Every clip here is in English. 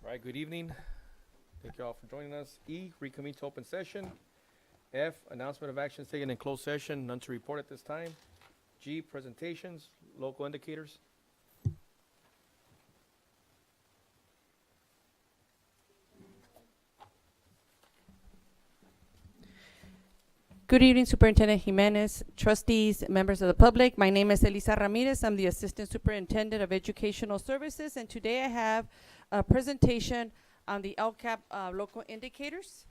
All right, good evening. Thank you all for joining us. E, reconvene to open session. F, announcement of actions taken in closed session, none to report at this time. G, presentations, local indicators. Good evening, Superintendent Jimenez, trustees, members of the public. My name is Elisa Ramirez. I'm the Assistant Superintendent of Educational Services, and today I have a presentation on the LCAP local indicators.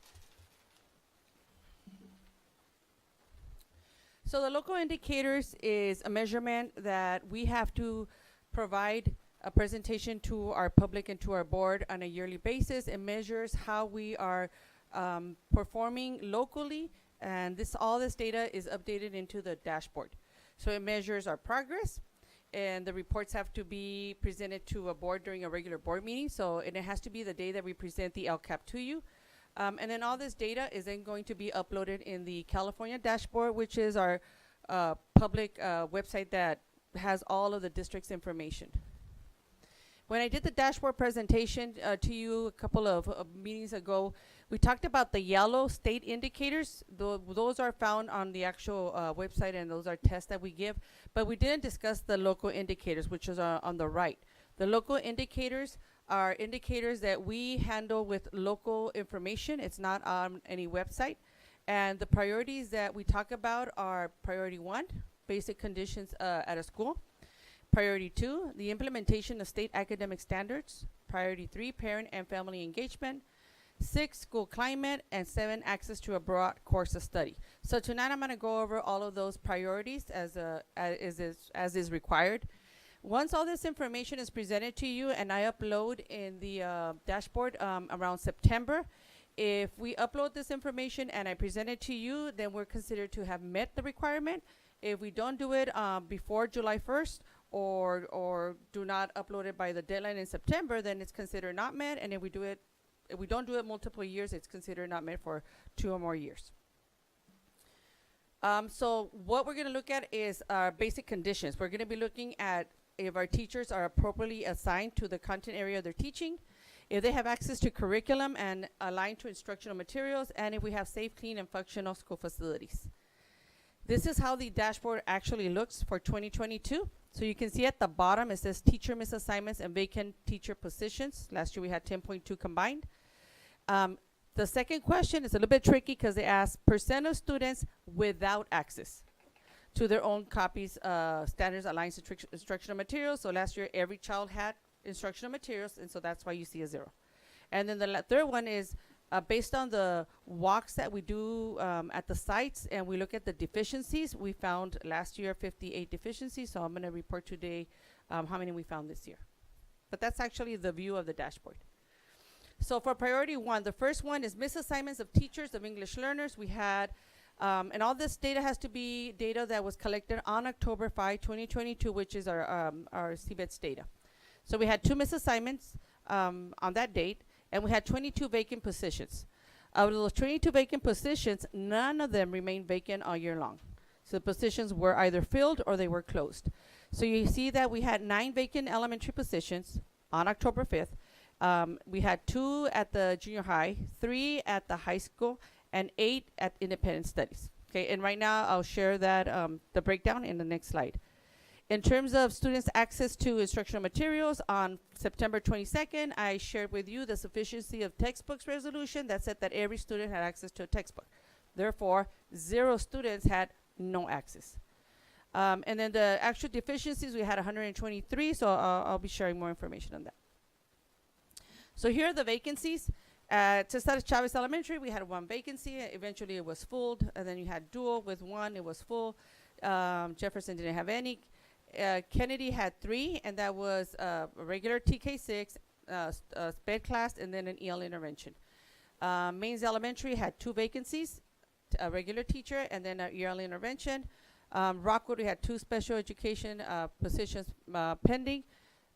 So the local indicators is a measurement that we have to provide a presentation to our public and to our board on a yearly basis. It measures how we are performing locally, and all this data is updated into the dashboard. So it measures our progress, and the reports have to be presented to a board during a regular board meeting. And it has to be the day that we present the LCAP to you. And then all this data is then going to be uploaded in the California dashboard, which is our public website that has all of the district's information. When I did the dashboard presentation to you a couple of meetings ago, we talked about the yellow state indicators. Those are found on the actual website, and those are tests that we give. But we didn't discuss the local indicators, which is on the right. The local indicators are indicators that we handle with local information. It's not on any website. And the priorities that we talk about are priority 1, basic conditions at a school. Priority 2, the implementation of state academic standards. Priority 3, parent and family engagement. 6, school climate, and 7, access to a broad course of study. So tonight I'm going to go over all of those priorities as is required. Once all this information is presented to you and I upload in the dashboard around September, if we upload this information and I present it to you, then we're considered to have met the requirement. If we don't do it before July 1st or do not upload it by the deadline in September, then it's considered not met. And if we don't do it multiple years, it's considered not met for 2 or more years. So what we're going to look at is our basic conditions. We're going to be looking at if our teachers are appropriately assigned to the content area they're teaching, if they have access to curriculum and aligned to instructional materials, and if we have safe, clean, and functional school facilities. This is how the dashboard actually looks for 2022. So you can see at the bottom it says teacher misassignments and vacant teacher positions. Last year we had 10.2 combined. The second question is a little bit tricky because they ask % of students without access to their own copies, standards, aligned instructional materials. So last year every child had instructional materials, and so that's why you see a 0. And then the third one is based on the walks that we do at the sites, and we look at the deficiencies. We found last year 58 deficiencies, so I'm going to report today how many we found this year. But that's actually the view of the dashboard. So for priority 1, the first one is misassignments of teachers of English learners. We had, and all this data has to be data that was collected on October 5, 2022, which is our CBETS data. So we had 2 misassignments on that date, and we had 22 vacant positions. Out of those 22 vacant positions, none of them remained vacant all year long. So the positions were either filled or they were closed. So you see that we had 9 vacant elementary positions on October 5th. We had 2 at the junior high, 3 at the high school, and 8 at independent studies. Okay, and right now I'll share that the breakdown in the next slide. In terms of students' access to instructional materials, on September 22nd, I shared with you the sufficiency of textbooks resolution that said that every student had access to a textbook. Therefore, 0 students had no access. And then the actual deficiencies, we had 123, so I'll be sharing more information on that. So here are the vacancies. At Cesar Chavez Elementary, we had 1 vacancy. Eventually, it was full. And then you had Dual with 1. It was full. Jefferson didn't have any. Kennedy had 3, and that was a regular TK6, sped class, and then an EL intervention. Mains Elementary had 2 vacancies, a regular teacher, and then an EL intervention. Rockwood, we had 2 special education positions pending.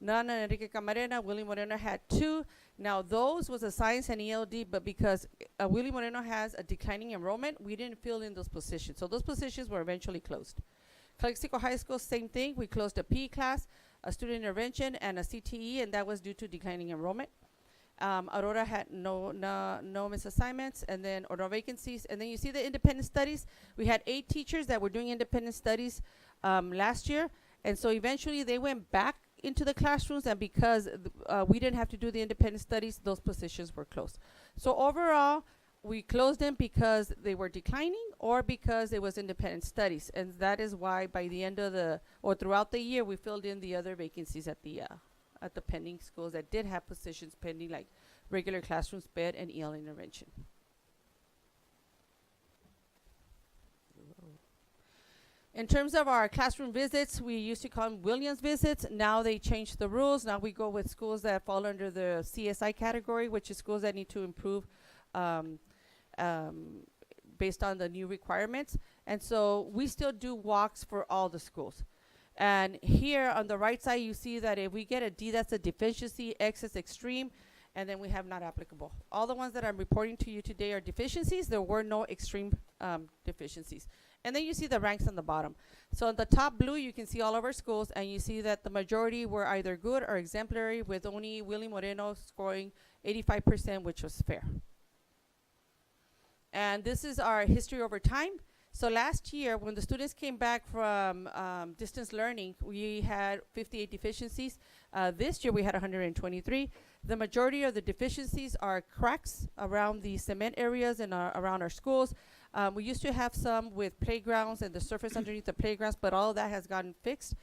None on Enrique Camarena. Willie Moreno had 2. Now those was a science and ELD, but because Willie Moreno has a declining enrollment, we didn't fill in those positions. So those positions were eventually closed. Calexico High School, same thing. We closed a PE class, a student intervention, and a CTE, and that was due to declining enrollment. Aurora had no misassignments, and then or no vacancies. And then you see the independent studies. We had 8 teachers that were doing independent studies last year, and so eventually they went back into the classrooms, and because we didn't have to do the independent studies, those positions were closed. So overall, we closed them because they were declining or because it was independent studies, and that is why by the end of throughout the year, we filled in the other vacancies at the pending schools that did have positions pending, like regular classroom sped and EL intervention. In terms of our classroom visits, we used to call them Williams visits. Now they changed the rules. Now we go with schools that fall under the CSI category, which is schools that need to improve based on the new requirements. And so we still do walks for all the schools. And here on the right side, you see that if we get a D, that's a deficiency, X is extreme, and then we have not applicable. All the ones that I'm reporting to you today are deficiencies. There were no extreme deficiencies. And then you see the ranks on the bottom. So on the top blue, you can see all of our schools, and you see that the majority were either good or exemplary, with only Willie Moreno scoring 85%, which was fair. And this is our history over time. So last year, when the students came back from distance learning, we had 58 deficiencies. This year, we had 123. The majority of the deficiencies are cracks around the cement areas and around our schools. We used to have some with playgrounds and the surface underneath the playgrounds, but all of that has gotten fixed.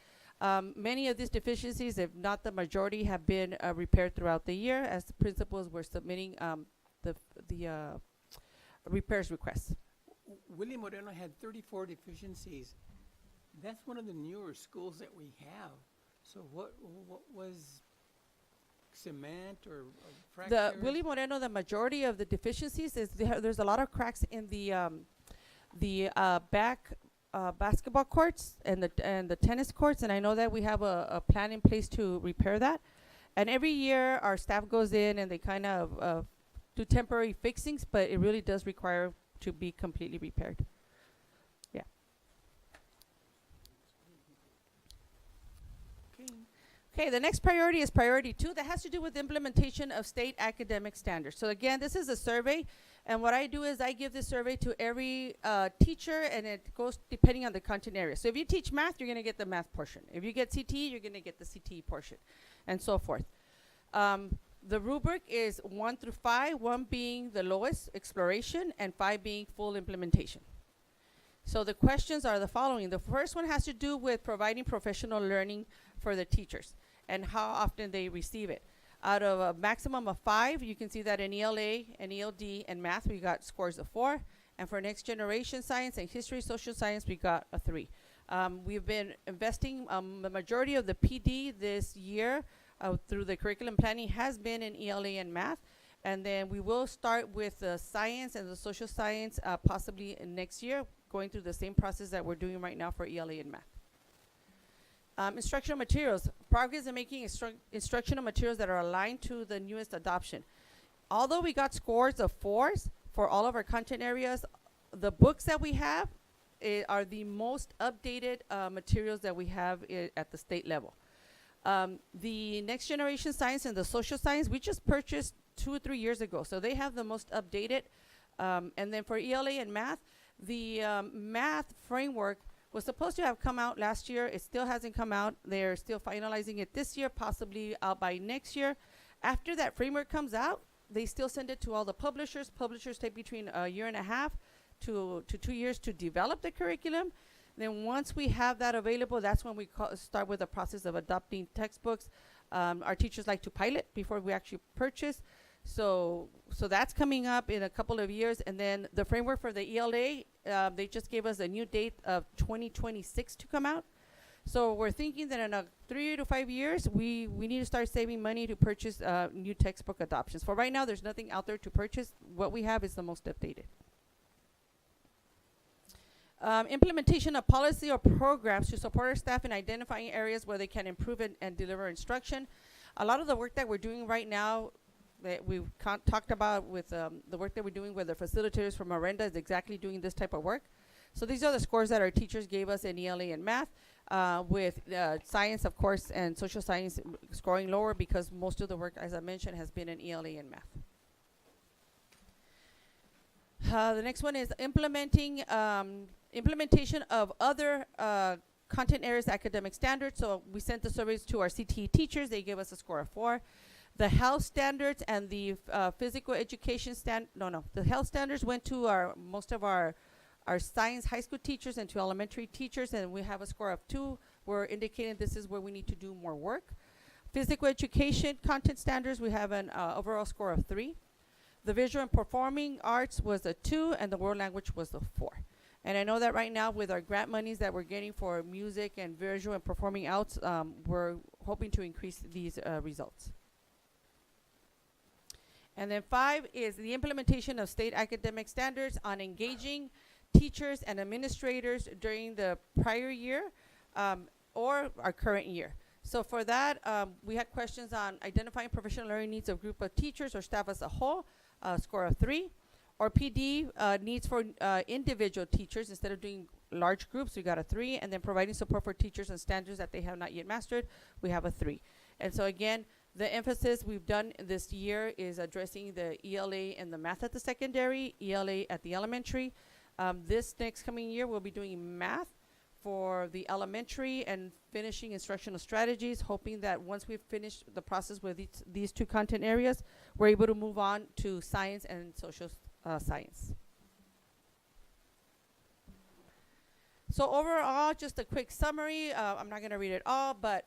Many of these deficiencies, if not the majority, have been repaired throughout the year as the principals were submitting the repairs requests. Willie Moreno had 34 deficiencies. That's one of the newer schools that we have. So what was cement or fractures? The Willie Moreno, the majority of the deficiencies is there's a lot of cracks in the back basketball courts and the tennis courts, and I know that we have a plan in place to repair that. And every year our staff goes in and they kind of do temporary fixings, but it really does require to be completely repaired. Yeah. Okay, the next priority is priority 2. That has to do with implementation of state academic standards. So again, this is a survey, and what I do is I give this survey to every teacher, and it goes depending on the content area. So if you teach math, you're going to get the math portion. If you get CTE, you're going to get the CTE portion, and so forth. The rubric is 1 through 5, 1 being the lowest, exploration, and 5 being full implementation. So the questions are the following. The first one has to do with providing professional learning for the teachers and how often they receive it. Out of a maximum of 5, you can see that in ELA and ELD and math, we got scores of 4. And for next generation science and history, social science, we got a 3. We've been investing the majority of the PD this year through the curriculum planning has been in ELA and math, and then we will start with the science and the social science possibly next year, going through the same process that we're doing right now for ELA and math. Instructional materials. Progress in making instructional materials that are aligned to the newest adoption. Although we got scores of 4s for all of our content areas, the books that we have are the most updated materials that we have at the state level. The next generation science and the social science, we just purchased 2 or 3 years ago. So they have the most updated. And then for ELA and math, the math framework was supposed to have come out last year. It still hasn't come out. They're still finalizing it this year, possibly out by next year. After that framework comes out, they still send it to all the publishers. Publishers take between a year and a half to 2 years to develop the curriculum. Then once we have that available, that's when we start with the process of adopting textbooks. Our teachers like to pilot before we actually purchase. So that's coming up in a couple of years. And then the framework for the ELA, they just gave us a new date of 2026 to come out. So we're thinking that in 3 to 5 years, we need to start saving money to purchase new textbook adoptions. For right now, there's nothing out there to purchase. What we have is the most updated. Implementation of policy or programs to support our staff in identifying areas where they can improve and deliver instruction. A lot of the work that we're doing right now that we've talked about with the work that we're doing with the facilitators from Miranda is exactly doing this type of work. So these are the scores that our teachers gave us in ELA and math. with science, of course, and social science scoring lower because most of the work, as I mentioned, has been in ELA and math. The next one is implementation of other content areas academic standards. So we sent the surveys to our CTE teachers. They gave us a score of 4. The health standards and the physical education the health standards went to most of our science high school teachers and to elementary teachers, and we have a score of 2. We're indicating this is where we need to do more work. Physical education content standards, we have an overall score of 3. The visual and performing arts was a 2, and the world language was a 4. And I know that right now with our grant monies that we're getting for music and visual and performing arts, we're hoping to increase these results. And then 5 is the implementation of state academic standards on engaging teachers and administrators during the prior year or our current year. So for that, we had questions on identifying professional learning needs of group of teachers or staff as a whole, score of 3. Or PD needs for individual teachers, instead of doing large groups, we got a 3. And then providing support for teachers and standards that they have not yet mastered, we have a 3. And so again, the emphasis we've done this year is addressing the ELA and the math at the secondary, ELA at the elementary. This next coming year, we'll be doing math for the elementary and finishing instructional strategies, hoping that once we've finished the process with these 2 content areas, we're able to move on to science and social science. So overall, just a quick summary. I'm not going to read it all, but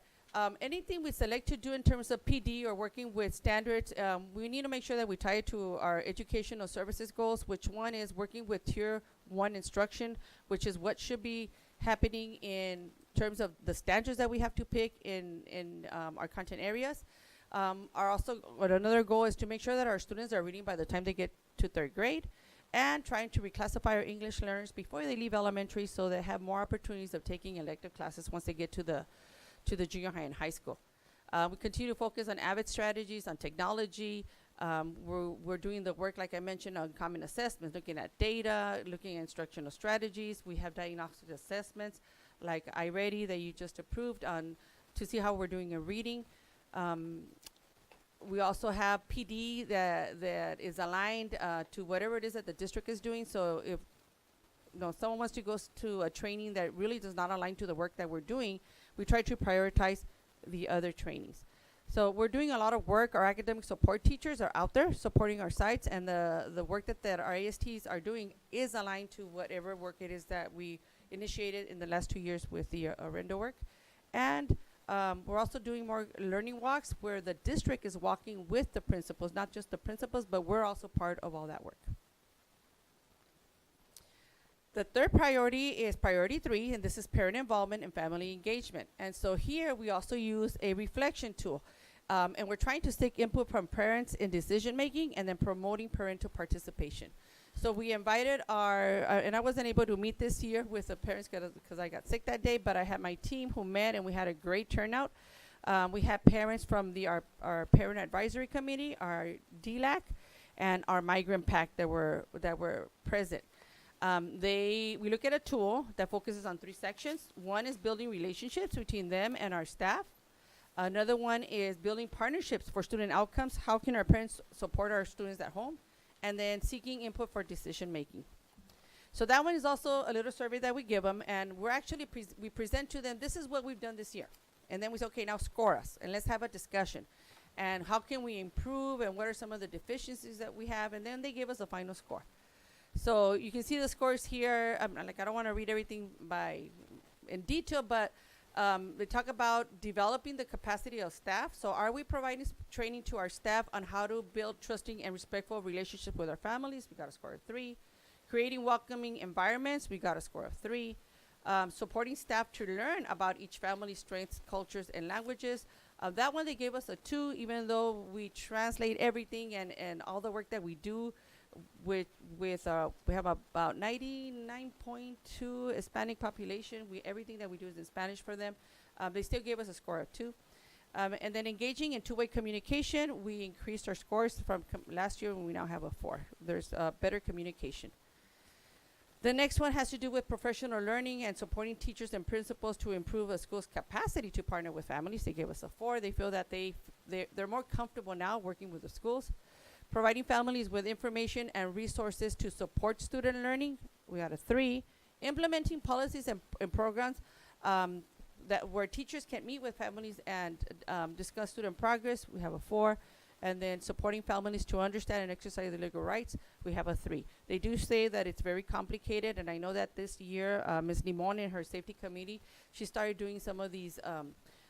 anything we select to do in terms of PD or working with standards, we need to make sure that we tie it to our educational services goals, which one is working with Tier 1 instruction, which is what should be happening in terms of the standards that we have to pick in our content areas. Another goal is to make sure that our students are reading by the time they get to 3rd grade, and trying to reclassify our English learners before they leave elementary so they have more opportunities of taking elective classes once they get to the junior high and high school. We continue to focus on AVID strategies, on technology. We're doing the work, like I mentioned, on common assessments, looking at data, looking at instructional strategies. We have diagnostic assessments like iReady that you just approved to see how we're doing in reading. We also have PD that is aligned to whatever it is that the district is doing. So if someone wants to go to a training that really does not align to the work that we're doing, we try to prioritize the other trainings. So we're doing a lot of work. Our academic support teachers are out there supporting our sites, and the work that our ASTs are doing is aligned to whatever work it is that we initiated in the last 2 years with the Orendo work. And we're also doing more learning walks where the district is walking with the principals, not just the principals, but we're also part of all that work. The third priority is priority 3, and this is parent involvement and family engagement. And so here we also use a reflection tool. And we're trying to seek input from parents in decision making and then promoting parental participation. So we invited and I wasn't able to meet this year with the parents because I got sick that day, but I had my team who met and we had a great turnout. We had parents from our parent advisory committee, our DLAC, and our migrant pack that were present. We look at a tool that focuses on 3 sections. One is building relationships between them and our staff. Another one is building partnerships for student outcomes. How can our parents support our students at home? And then seeking input for decision making. So that one is also a little survey that we give them, and we're actually we present to them, this is what we've done this year. And then we say, okay, now score us, and let's have a discussion. And how can we improve, and what are some of the deficiencies that we have? And then they give us a final score. So you can see the scores here. I don't want to read everything in detail, but they talk about developing the capacity of staff. So are we providing training to our staff on how to build trusting and respectful relationships with our families? We got a score of 3. Creating welcoming environments, we got a score of 3. Supporting staff to learn about each family's strengths, cultures, and languages. That one they gave us a 2, even though we translate everything and all the work that we do we have about 99.2 Hispanic population. Everything that we do is in Spanish for them. They still gave us a score of 2. And then engaging in 2-way communication, we increased our scores from last year, and we now have a 4. There's better communication. The next one has to do with professional learning and supporting teachers and principals to improve a school's capacity to partner with families. They gave us a 4. They feel that they're more comfortable now working with the schools. Providing families with information and resources to support student learning. We got a 3. Implementing policies and programs that where teachers can meet with families and discuss student progress. We have a 4. And then supporting families to understand and exercise their legal rights, we have a 3. They do say that it's very complicated, and I know that this year, Ms. Limon in her safety committee, she started doing some of these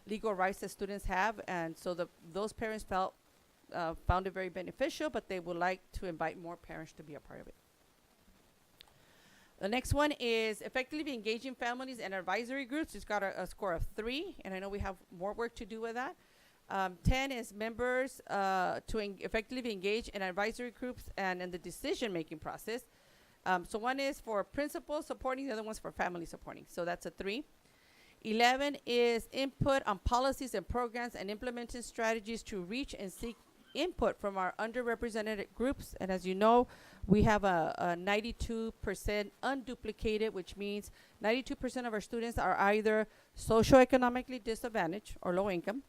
legal rights that students have, and so those parents found it very beneficial, but they would like to invite more parents to be a part of it. The next one is effectively engaging families and advisory groups. It's got a score of 3, and I know we have more work to do with that. 10 is members to effectively engage in advisory groups and in the decision-making process. So one is for principals supporting, the other one's for family supporting. So that's a 3. 11 is input on policies and programs and implementing strategies to reach and seek input from our underrepresented groups. And as you know, we have a 92% unduplicated, which means 92% of our students are either socioeconomically disadvantaged or low income,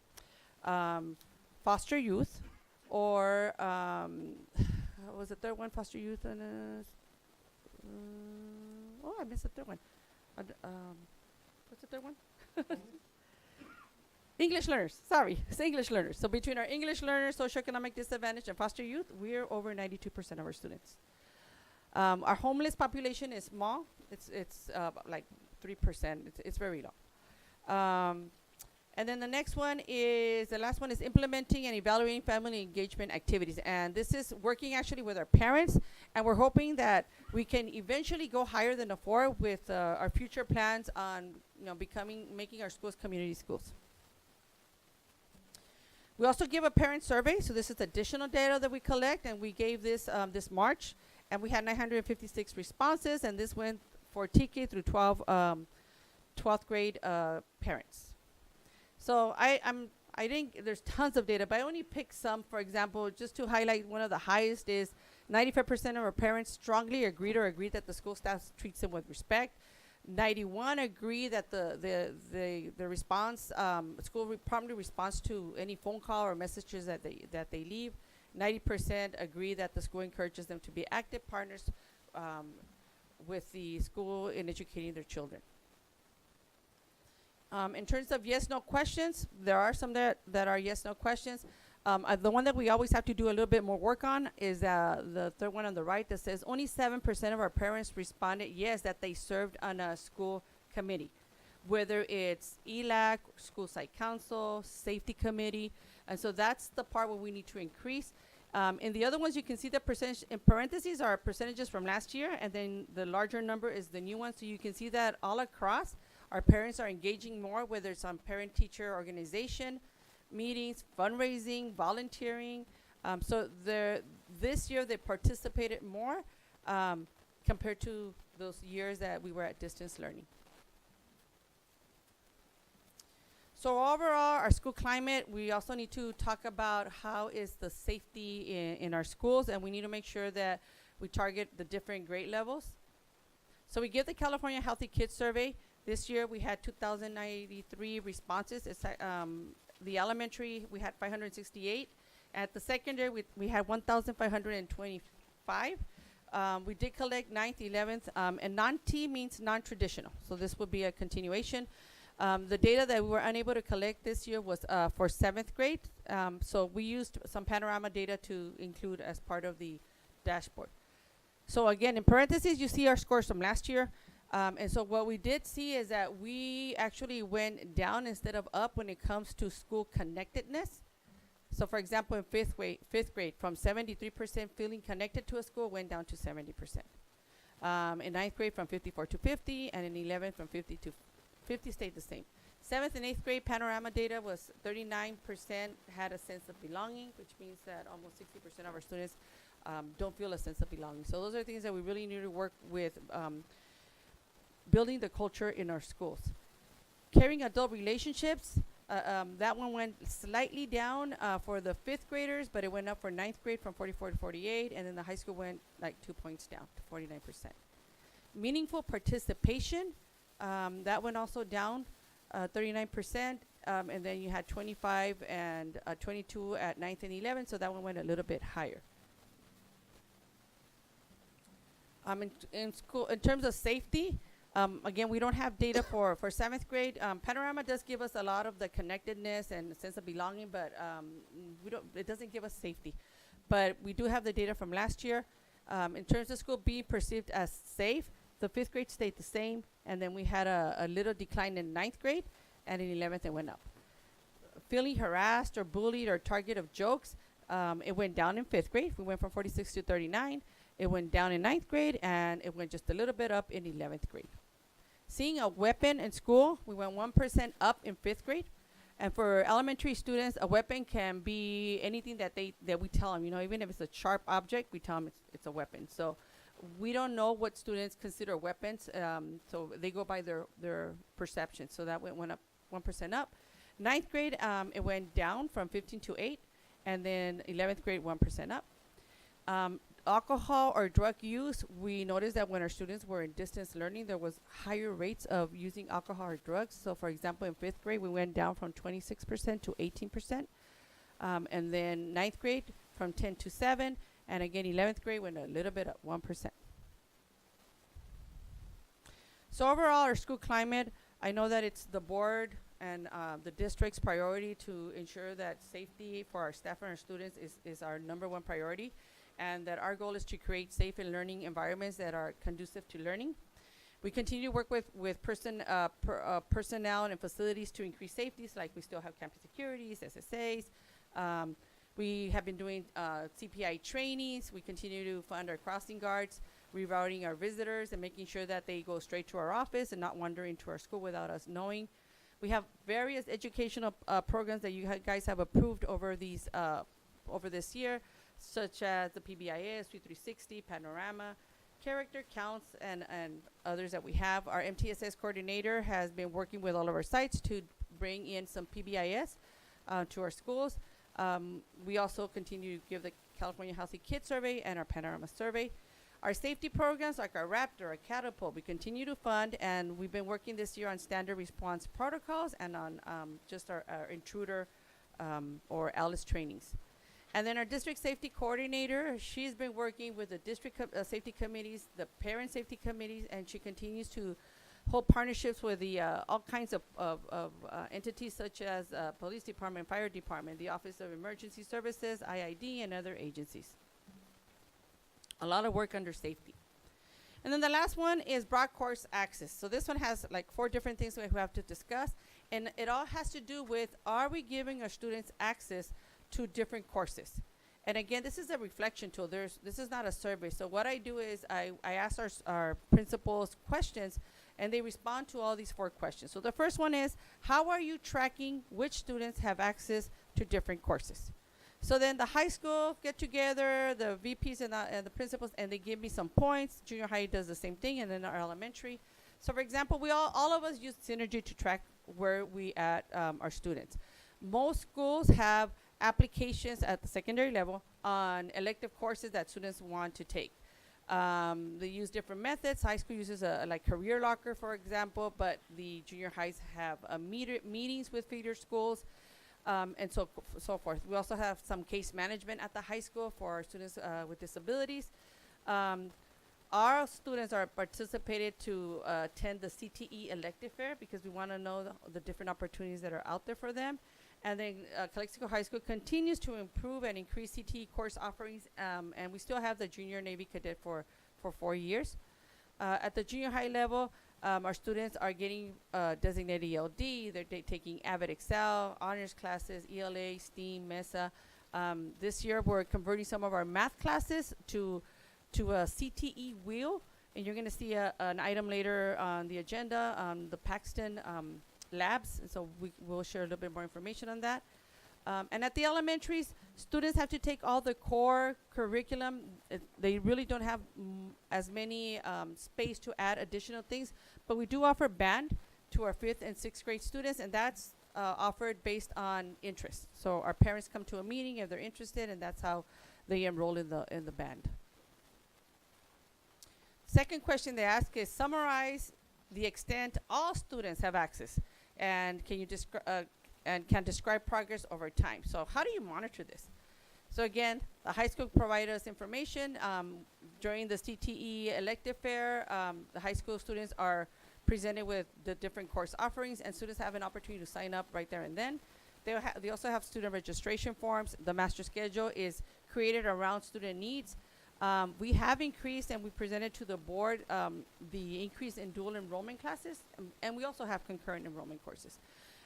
foster youth, or what was the third one? Foster youth and oh, I missed the third one. What's the third one? English learners. Sorry, it's English learners. So between our English learners, socioeconomic disadvantage, and foster youth, we're over 92% of our students. Our homeless population is small. It's like 3%. It's very low. And then the next one is, the last one is implementing and evaluating family engagement activities. And this is working actually with our parents, and we're hoping that we can eventually go higher than a 4 with our future plans on, making our schools community schools. We also give a parent survey, so this is additional data that we collect, and we gave this this March, and we had 956 responses, and this went for TK through 12th grade parents. So I think there's tons of data, but I only picked some. For example, just to highlight, one of the highest is 95% of our parents strongly agreed that the school staff treats them with respect. 91 agree that the response, school promptly responds to any phone call or messages that they leave. 90% agree that the school encourages them to be active partners with the school in educating their children. In terms of yes/no questions, there are some that are yes/no questions. The one that we always have to do a little bit more work on is the third one on the right that says only 7% of our parents responded yes that they served on a school committee, whether it's ELAC, school site council, safety committee, and so that's the part where we need to increase. In the other ones, you can see the percentage in parentheses are percentages from last year, and then the larger number is the new one. So you can see that all across, our parents are engaging more, whether it's on parent-teacher organization meetings, fundraising, volunteering. So this year they participated more compared to those years that we were at distance learning. So overall, our school climate, we also need to talk about how is the safety in our schools, and we need to make sure that we target the different grade levels. So we give the California Healthy Kids Survey. This year we had 2,093 responses. It's the elementary, we had 568. At the secondary, we had 1,525. We did collect 9th, 11th, and non-T means non-traditional. So this would be a continuation. The data that we were unable to collect this year was for 7th grade. So we used some panorama data to include as part of the dashboard. So again, in parentheses, you see our scores from last year. And so what we did see is that we actually went down instead of up when it comes to school connectedness. So for example, in fifth grade, from 73% feeling connected to a school went down to 70%. In 9th grade, from 54 to 50, and in 11th, from 50 to 50 stayed the same. 7th and 8th grade panorama data was 39% had a sense of belonging, which means that almost 60% of our students don't feel a sense of belonging. So those are things that we really need to work with, building the culture in our schools. Caring adult relationships, that one went slightly down for the 5th graders, but it went up for 9th grade from 44 to 48, and then the high school went like 2 points down to 49%. Meaningful participation, that went also down 39%. And then you had 25 and 22 at 9th and 11th, so that one went a little bit higher. In school, in terms of safety, again, we don't have data for 7th grade. Panorama does give us a lot of the connectedness and sense of belonging, but it doesn't give us safety. But we do have the data from last year. In terms of school being perceived as safe, the 5th grade stayed the same, and then we had a little decline in 9th grade, and in 11th it went up. Feeling harassed or bullied or target of jokes, it went down in 5th grade. We went from 46 to 39. It went down in 9th grade, and it went just a little bit up in 11th grade. Seeing a weapon in school, we went 1% up in 5th grade. And for elementary students, a weapon can be anything that we tell them. You know, even if it's a sharp object, we tell them it's a weapon. So we don't know what students consider weapons, so they go by their perception. So that went up 1% up. 9th grade, it went down from 15 to 8, and then 11th grade 1% up. Alcohol or drug use, we noticed that when our students were in distance learning, there was higher rates of using alcohol or drugs. So for example, in 5th grade, we went down from 26% to 18%. And then 9th grade from 10 to 7. And again, 11th grade went a little bit up, 1%. So overall, our school climate, I know that it's the board and the district's priority to ensure that safety for our staff and our students is our #1 priority, and that our goal is to create safe and learning environments that are conducive to learning. We continue to work with personnel and facilities to increase safeties, like we still have campus securities, SSAs. We have been doing CPI trainings. We continue to fund our crossing guards, rerouting our visitors, and making sure that they go straight to our office and not wander into our school without us knowing. We have various educational programs that you guys have approved over this year, such as the PBIS, 360, Panorama, Character Counts, and others that we have. Our MTSS coordinator has been working with all of our sites to bring in some PBIS to our schools. We also continue to give the California Healthy Kids Survey and our Panorama Survey. Our safety programs like our Raptor, our Catapult, we continue to fund, and we've been working this year on standard response protocols and on just our intruder or ALICE trainings. And then our district safety coordinator, she's been working with the district safety committees, the parent safety committees, and she continues to hold partnerships with the all kinds of entities such as police department, fire department, the Office of Emergency Services, IID, and other agencies. A lot of work under safety. And then the last one is broad course access. So this one has like 4 different things that we have to discuss, and it all has to do with, are we giving our students access to different courses? And again, this is a reflection tool. This is not a survey. So what I do is I ask our principals questions, and they respond to all these 4 questions. So the first one is, how are you tracking which students have access to different courses? So then the high school get together, the VPs and the principals, and they give me some points. Junior high does the same thing, and then our elementary. So for example, we all of us use Synergy to track where we at our students. Most schools have applications at the secondary level on elective courses that students want to take. They use different methods. High school uses like Career Locker, for example, but the junior highs have meetings with feeder schools, and so forth. We also have some case management at the high school for our students with disabilities. Our students are participated to attend the CTE elective fair because we want to know the different opportunities that are out there for them. And then Calexico High School continues to improve and increase CTE course offerings, and we still have the junior Navy cadet for 4 years. At the junior high level, our students are getting designated ELD. They're taking Avid Excel, honors classes, ELA, STEAM, MESA. This year, we're converting some of our math classes to a CTE wheel, and you're going to see an item later on the agenda on the Paxton labs, and so we'll share a little bit more information on that. And at the elementaries, students have to take all the core curriculum. They really don't have as many space to add additional things, but we do offer band to our 5th and 6th grade students, and that's offered based on interest. So our parents come to a meeting if they're interested, and that's how they enroll in the band. Second question they ask is summarize the extent all students have access, and can you describe progress over time. So how do you monitor this? So again, the high school provided us information during the CTE elective fair. The high school students are presented with the different course offerings, and students have an opportunity to sign up right there and then. They also have student registration forms. The master schedule is created around student needs. We have increased, and we presented to the board the increase in dual enrollment classes, and we also have concurrent enrollment courses.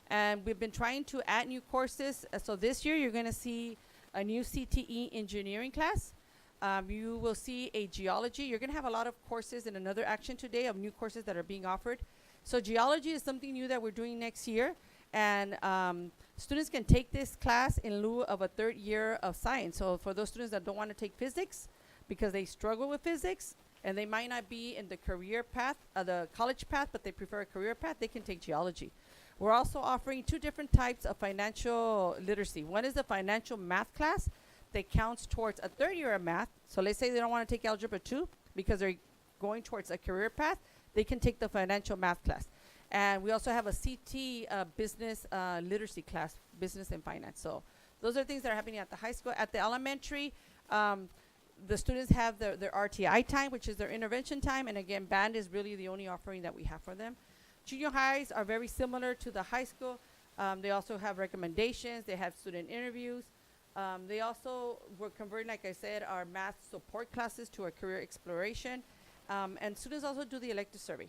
And we've been trying to add new courses. So this year you're going to see a new CTE engineering class. You will see a geology. You're going to have a lot of courses in another action today of new courses that are being offered. So geology is something new that we're doing next year. And students can take this class in lieu of a third year of science. So for those students that don't want to take physics because they struggle with physics and they might not be in the career path, the college path, but they prefer a career path, they can take geology. We're also offering two different types of financial literacy. One is the financial math class that counts towards a third year of math. So let's say they don't want to take Algebra 2 because they're going towards a career path, they can take the financial math class. And we also have a CT business literacy class, business and finance. So those are things that are happening at the high school. At the elementary, the students have their RTI time, which is their intervention time. And again, band is really the only offering that we have for them. Junior highs are very similar to the high school. They also have recommendations. They have student interviews. They also were converting, like I said, our math support classes to a career exploration. And students also do the elective survey.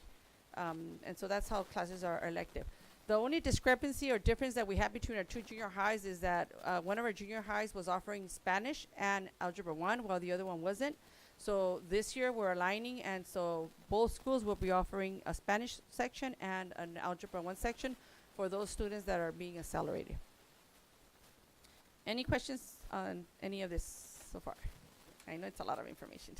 And so that's how classes are elective. The only discrepancy or difference that we have between our two junior highs is that one of our junior highs was offering Spanish and Algebra 1 while the other one wasn't. So this year we're aligning, and so both schools will be offering a Spanish section and an Algebra 1 section for those students that are being accelerated. Any questions on any of this so far? I know it's a lot of information.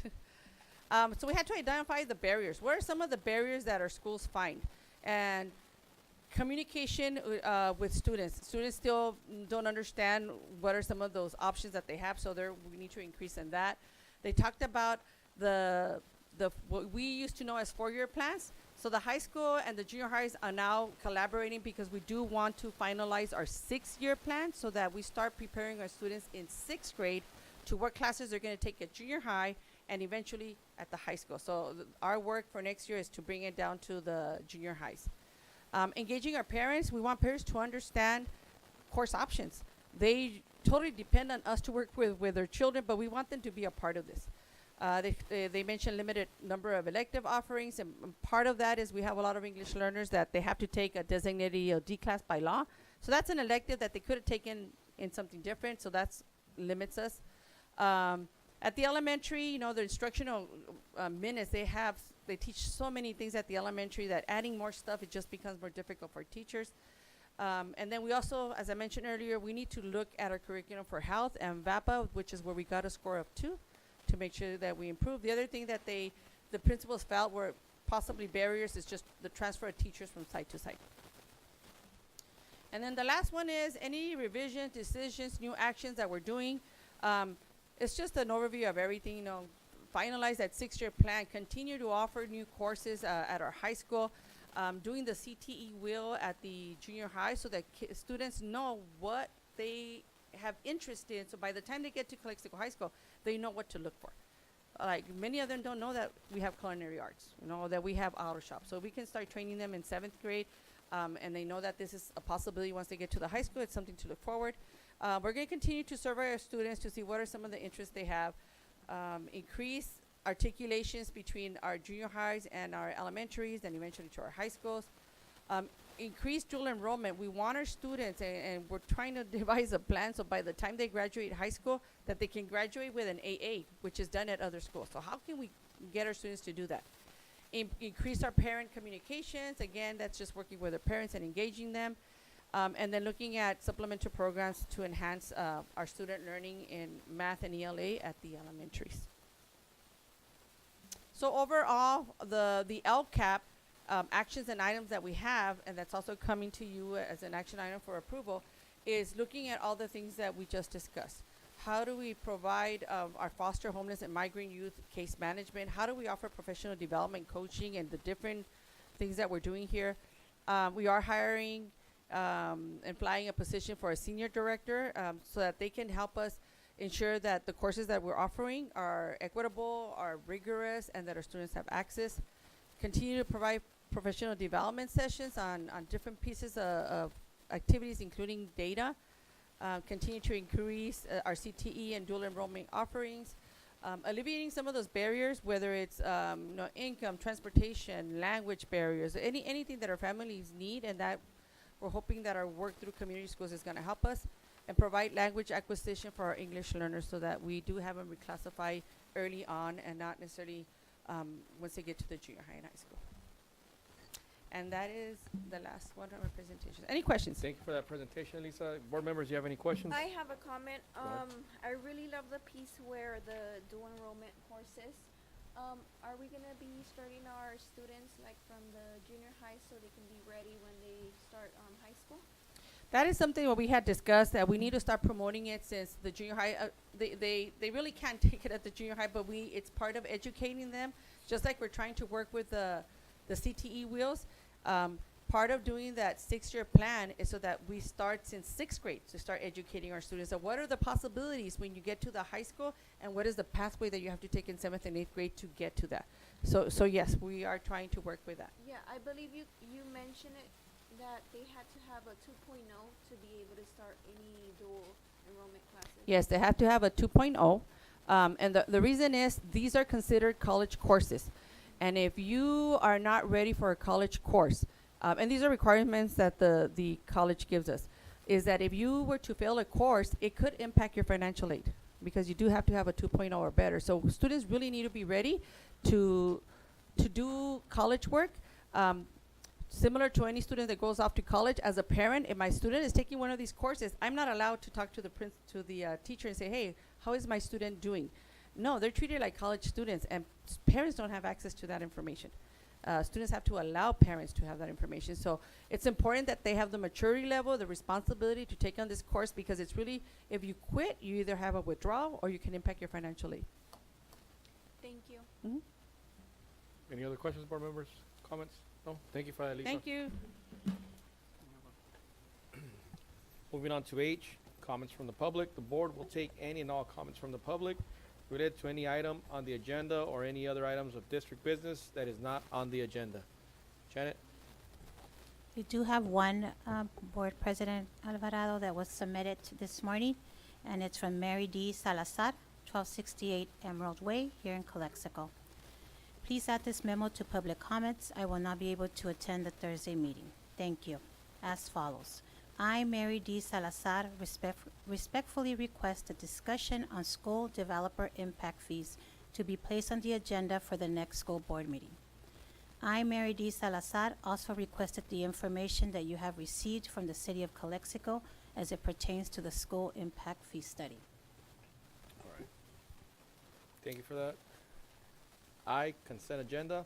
So we had to identify the barriers. What are some of the barriers that our schools find? And communication with students. Students still don't understand what are some of those options that they have, so we need to increase in that. They talked about what we used to know as 4-year plans. So the high school and the junior highs are now collaborating because we do want to finalize our 6-year plan so that we start preparing our students in 6th grade to what classes they're going to take at junior high and eventually at the high school. So our work for next year is to bring it down to the junior highs. Engaging our parents, we want parents to understand course options. They totally depend on us to work with their children, but we want them to be a part of this. They mentioned limited number of elective offerings, and part of that is we have a lot of English learners that they have to take a designated ELD class by law. So that's an elective that they could have taken in something different, so that limits us. At the elementary, the instructional minutes, they teach so many things at the elementary that adding more stuff, it just becomes more difficult for teachers. And then we also, as I mentioned earlier, we need to look at our curriculum for health and VAPA, which is where we got a score of 2 to make sure that we improve. The other thing that the principals felt were possibly barriers is just the transfer of teachers from site to site. And then the last one is any revisions, decisions, new actions that we're doing. It's just an overview of everything, finalize that 6-year plan, continue to offer new courses at our high school, doing the CTE wheel at the junior high so that students know what they have interest in. So by the time they get to Calexico High School, they know what to look for. Like many of them don't know that we have culinary arts, that we have auto shop. So we can start training them in 7th grade, and they know that this is a possibility once they get to the high school. It's something to look forward. We're going to continue to survey our students to see what are some of the interests they have. Increase articulations between our junior highs and our elementaries and eventually to our high schools. Increase dual enrollment. We want our students, and we're trying to devise a plan so by the time they graduate high school that they can graduate with an AA, which is done at other schools. So how can we get our students to do that? Increase our parent communications. Again, that's just working with their parents and engaging them. And then looking at supplemental programs to enhance our student learning in math and ELA at the elementaries. So overall, the LCAP actions and items that we have, and that's also coming to you as an action item for approval, is looking at all the things that we just discussed. How do we provide our foster homeless and migrant youth case management? How do we offer professional development coaching and the different things that we're doing here? We are hiring and flying a position for a senior director so that they can help us ensure that the courses that we're offering are equitable, are rigorous, and that our students have access. Continue to provide professional development sessions on different pieces of activities, including data. Continue to increase our CTE and dual enrollment offerings. Alleviating some of those barriers, whether it's income, transportation, language barriers, anything that our families need, and that we're hoping that our work through community schools is going to help us, and provide language acquisition for our English learners so that we do have them reclassify early on and not necessarily once they get to the junior high and high school. And that is the last one of our presentations. Any questions? Thank you for that presentation, Lisa. Board members, you have any questions? I have a comment. Go ahead. I really love the piece where the dual enrollment courses. Are we gonna be starting our students like from the junior high so they can be ready when they start high school? That is something that we had discussed, that we need to start promoting it since the junior high, they really can't take it at the junior high, but it's part of educating them. Just like we're trying to work with the CTE wheels. Part of doing that 6-year plan is so that we start since 6th grade to start educating our students. So what are the possibilities when you get to the high school, and what is the pathway that you have to take in 7th and 8th grade to get to that? So yes, we are trying to work with that. Yeah, I believe you mentioned it that they had to have a 2.0 to be able to start any dual enrollment classes. Yes, they have to have a 2.0. And the reason is these are considered college courses. And if you are not ready for a college course, and these are requirements that the college gives us, is that if you were to fail a course, it could impact your financial aid because you do have to have a 2.0 or better. So students really need to be ready to do college work. Similar to any student that goes off to college, as a parent, if my student is taking one of these courses, I'm not allowed to talk to the teacher and say, hey, how is my student doing? No, they're treated like college students, and parents don't have access to that information. Students have to allow parents to have that information. So it's important that they have the maturity level, the responsibility to take on this course, because it's really, if you quit, you either have a withdrawal or you can impact your financial aid. Thank you. Mhm. Any other questions, board members? Comments? No? Thank you for that, Lisa. Thank you. Moving on to H, comments from the public. The board will take any and all comments from the public related to any item on the agenda or any other items of district business that is not on the agenda. Janet? We do have one, Board President Alvarado, that was submitted this morning, and it's from Mary D. Salazar, 1268 Emerald Way, here in Calexico. Please add this memo to public comments. I will not be able to attend the Thursday meeting. Thank you. As follows. I, Mary D. Salazar, respectfully request a discussion on school developer impact fees to be placed on the agenda for the next school board meeting. I, Mary D. Salazar, also requested the information that you have received from the City of Calexico as it pertains to the school impact fee study. All right. Thank you for that. I, consent agenda.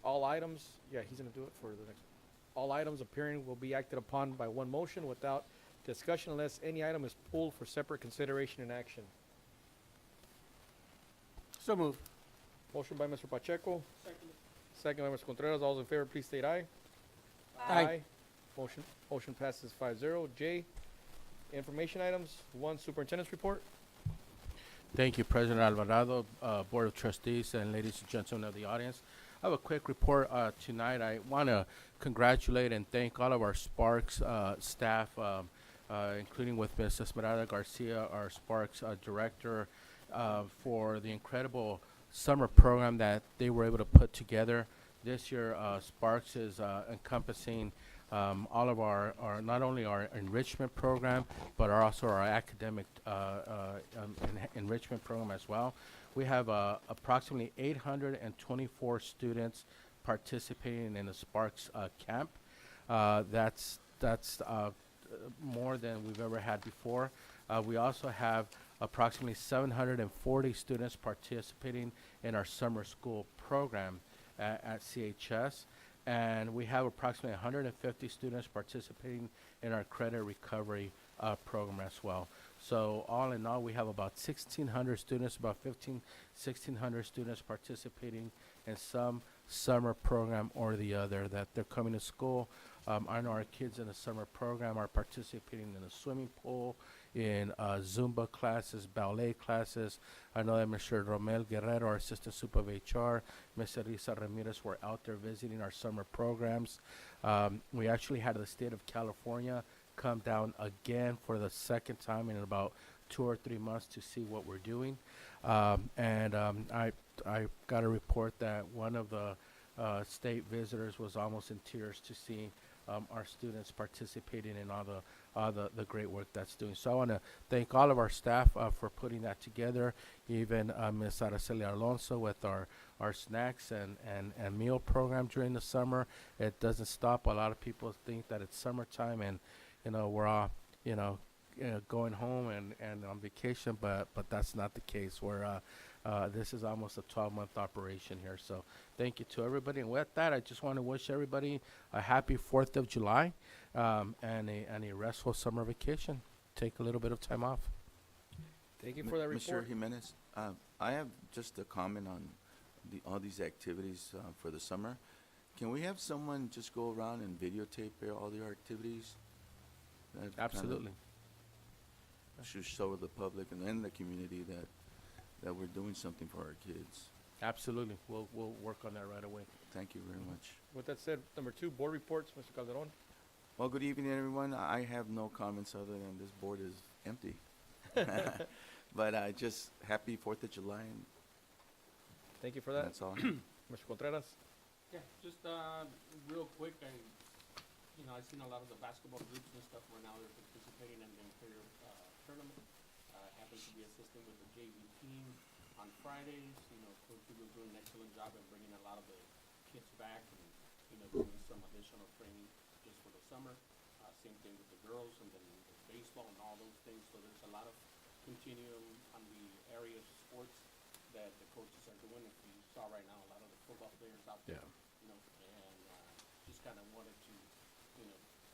All items, yeah, he's gonna do it for the next. All items appearing will be acted upon by one motion without discussion unless any item is pulled for separate consideration and action. So moved. Motion by Mr. Pacheco. Second by Mr. Contreras. All those in favor, please state aye. Aye. Motion passes 5-0. J, information items. 1, superintendent's report. Thank you, President Alvarado, Board of Trustees, and ladies and gentlemen of the audience. I have a quick report tonight. I want to congratulate and thank all of our Sparks staff, including with Ms. Esmeralda Garcia, our Sparks director, for the incredible summer program that they were able to put together. This year, Sparks is encompassing all of our not only our enrichment program, but also our academic enrichment program as well. We have approximately 824 students participating in the Sparks camp. That's more than we've ever had before. We also have approximately 740 students participating in our summer school program at CHS. And we have approximately 150 students participating in our credit recovery program as well. So all in all, we have about 1,600 students, about 1,600 students participating in some summer program or the other, that they're coming to school. I know our kids in the summer program are participating in a swimming pool, in Zumba classes, ballet classes. I know that Mr. Romel Guerrero, our assistant super of HR, Ms. Elisa Ramirez were out there visiting our summer programs. We actually had the state of California come down again for the second time in about 2 or 3 months to see what we're doing. I got a report that one of the state visitors was almost in tears to see our students participating in all the great work that's doing. So I want to thank all of our staff for putting that together, even Ms. Araceli Alonso with our snacks and meal program during the summer. It doesn't stop. A lot of people think that it's summertime and, we're all, going home and on vacation, but that's not the case. This is almost a 12-month operation here. So thank you to everybody. And with that, I just want to wish everybody a happy 4th of July and a restful summer vacation. Take a little bit of time off. Thank you for that Mr. report. Jimenez, I have just a comment on all these activities for the summer. Can we have someone just go around and videotape all the activities? That kind of Absolutely. should show the public and then the community that we're doing something for our kids. Absolutely. We'll work on that right away. Thank you very much. With that said, number 2, board reports, Mr. Calderon. Well, good evening, everyone. I have no comments other than this board is empty. But just happy 4th of July, and Thank you for that. that's all. Mr. Contreras. Yeah, just real quick, I've seen a lot of the basketball groups and stuff where now they're participating in the Imperial tournament. Happen to be assisting with the JV team on Fridays. Coach Hugo's doing an excellent job of bringing a lot of the kids back and, doing some additional training just for the summer. Same thing with the girls and then the baseball and all those things. So there's a lot of continuum on the area of sports that the coaches are doing. If you saw right now, a lot of the football players out there, and just kind of wanted to,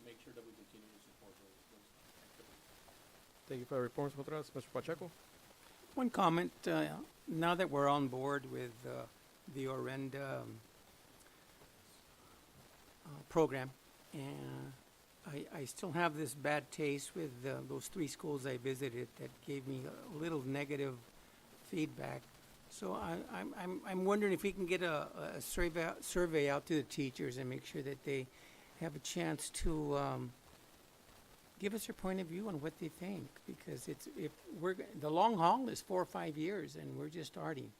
make sure that we continue to support those activities. Thank you for the report, Mr. Contreras. Mr. Pacheco. One comment, now that we're on board with the Orenda program, and I still have this bad taste with those 3 schools I visited that gave me a little negative feedback. So I'm wondering if we can get a survey out to the teachers and make sure that they have a chance to give us their point of view on what they think, because the long haul is 4 or 5 years and we're just starting.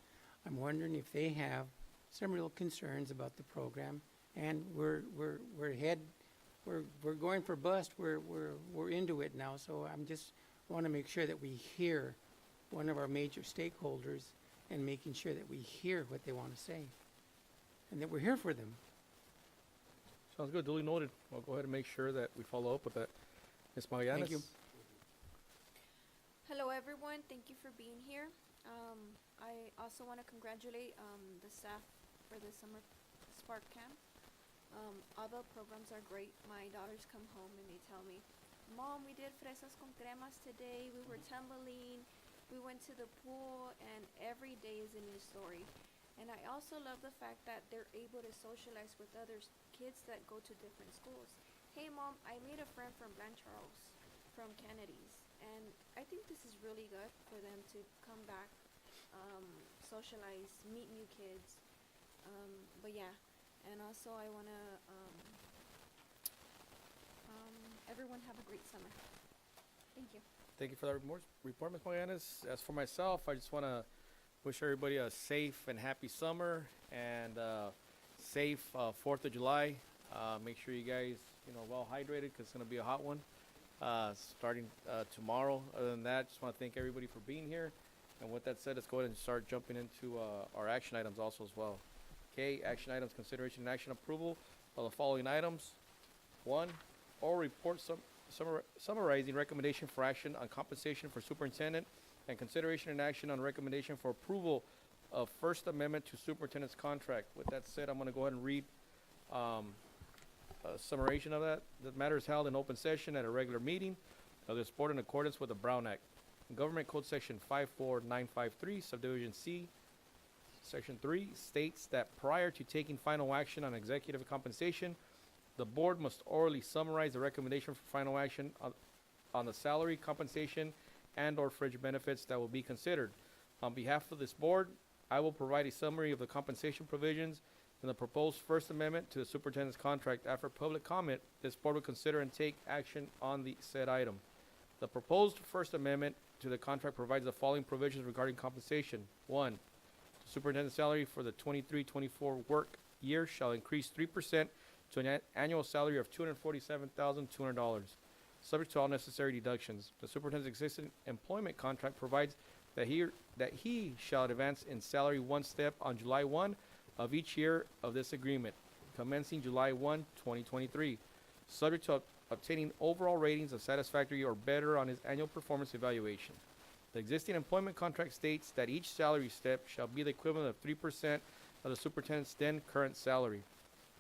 I'm wondering if they have some real concerns about the program, and we're going for bust. We're into it now, so I'm just want to make sure that we hear one of our major stakeholders and making sure that we hear what they want to say and that we're here for them. Sounds good. Duly noted. We'll go ahead and make sure that we follow up with that. Ms. Magallanes. Thank you. Hello, everyone. Thank you for being here. I also want to congratulate the staff for the summer Spark Camp. All the programs are great. My daughters come home and they tell me, Mom, we did fresas con cremas today. We were tumbling. We went to the pool, and every day is a new story. And I also love the fact that they're able to socialize with other kids that go to different schools. Hey, Mom, I made a friend from Blancharos, from Kennedy's, and I think this is really good for them to come back, socialize, meet new kids. But yeah, and also I want to everyone have a great summer. Thank you. Thank you for that report, Ms. Magallanes. As for myself, I just want to wish everybody a safe and happy summer and safe 4th of July. Make sure you guys, well hydrated, because it's going to be a hot one starting tomorrow. Other than that, just want to thank everybody for being here. And with that said, let's go ahead and start jumping into our action items also as well. Okay, action items, consideration and action approval of the following items. 1, oral report summarizing recommendation for action on compensation for superintendent and consideration and action on recommendation for approval of First Amendment to superintendent's contract. With that said, I'm going to go ahead and read a summarization of that. The matter is held in open session at a regular meeting of this board in accordance with the Brown Act. Government Code Section 54953, Subdivision C, Section 3 states that prior to taking final action on executive compensation, the board must orally summarize the recommendation for final action on the salary, compensation, and/or fringe benefits that will be considered. On behalf of this board, I will provide a summary of the compensation provisions in the proposed First Amendment to the superintendent's contract. After public comment, this board will consider and take action on the said item. The proposed First Amendment to the contract provides the following provisions regarding compensation. 1. Superintendent's salary for the 23-24 work year shall increase 3% to an annual salary of $247,200, subject to all necessary deductions. The superintendent's existing employment contract provides that he shall advance in salary one step on July 1 of each year of this agreement, commencing July 1, 2023, subject to obtaining overall ratings of satisfactory or better on his annual performance evaluation. The existing employment contract states that each salary step shall be the equivalent of 3% of the superintendent's then current salary.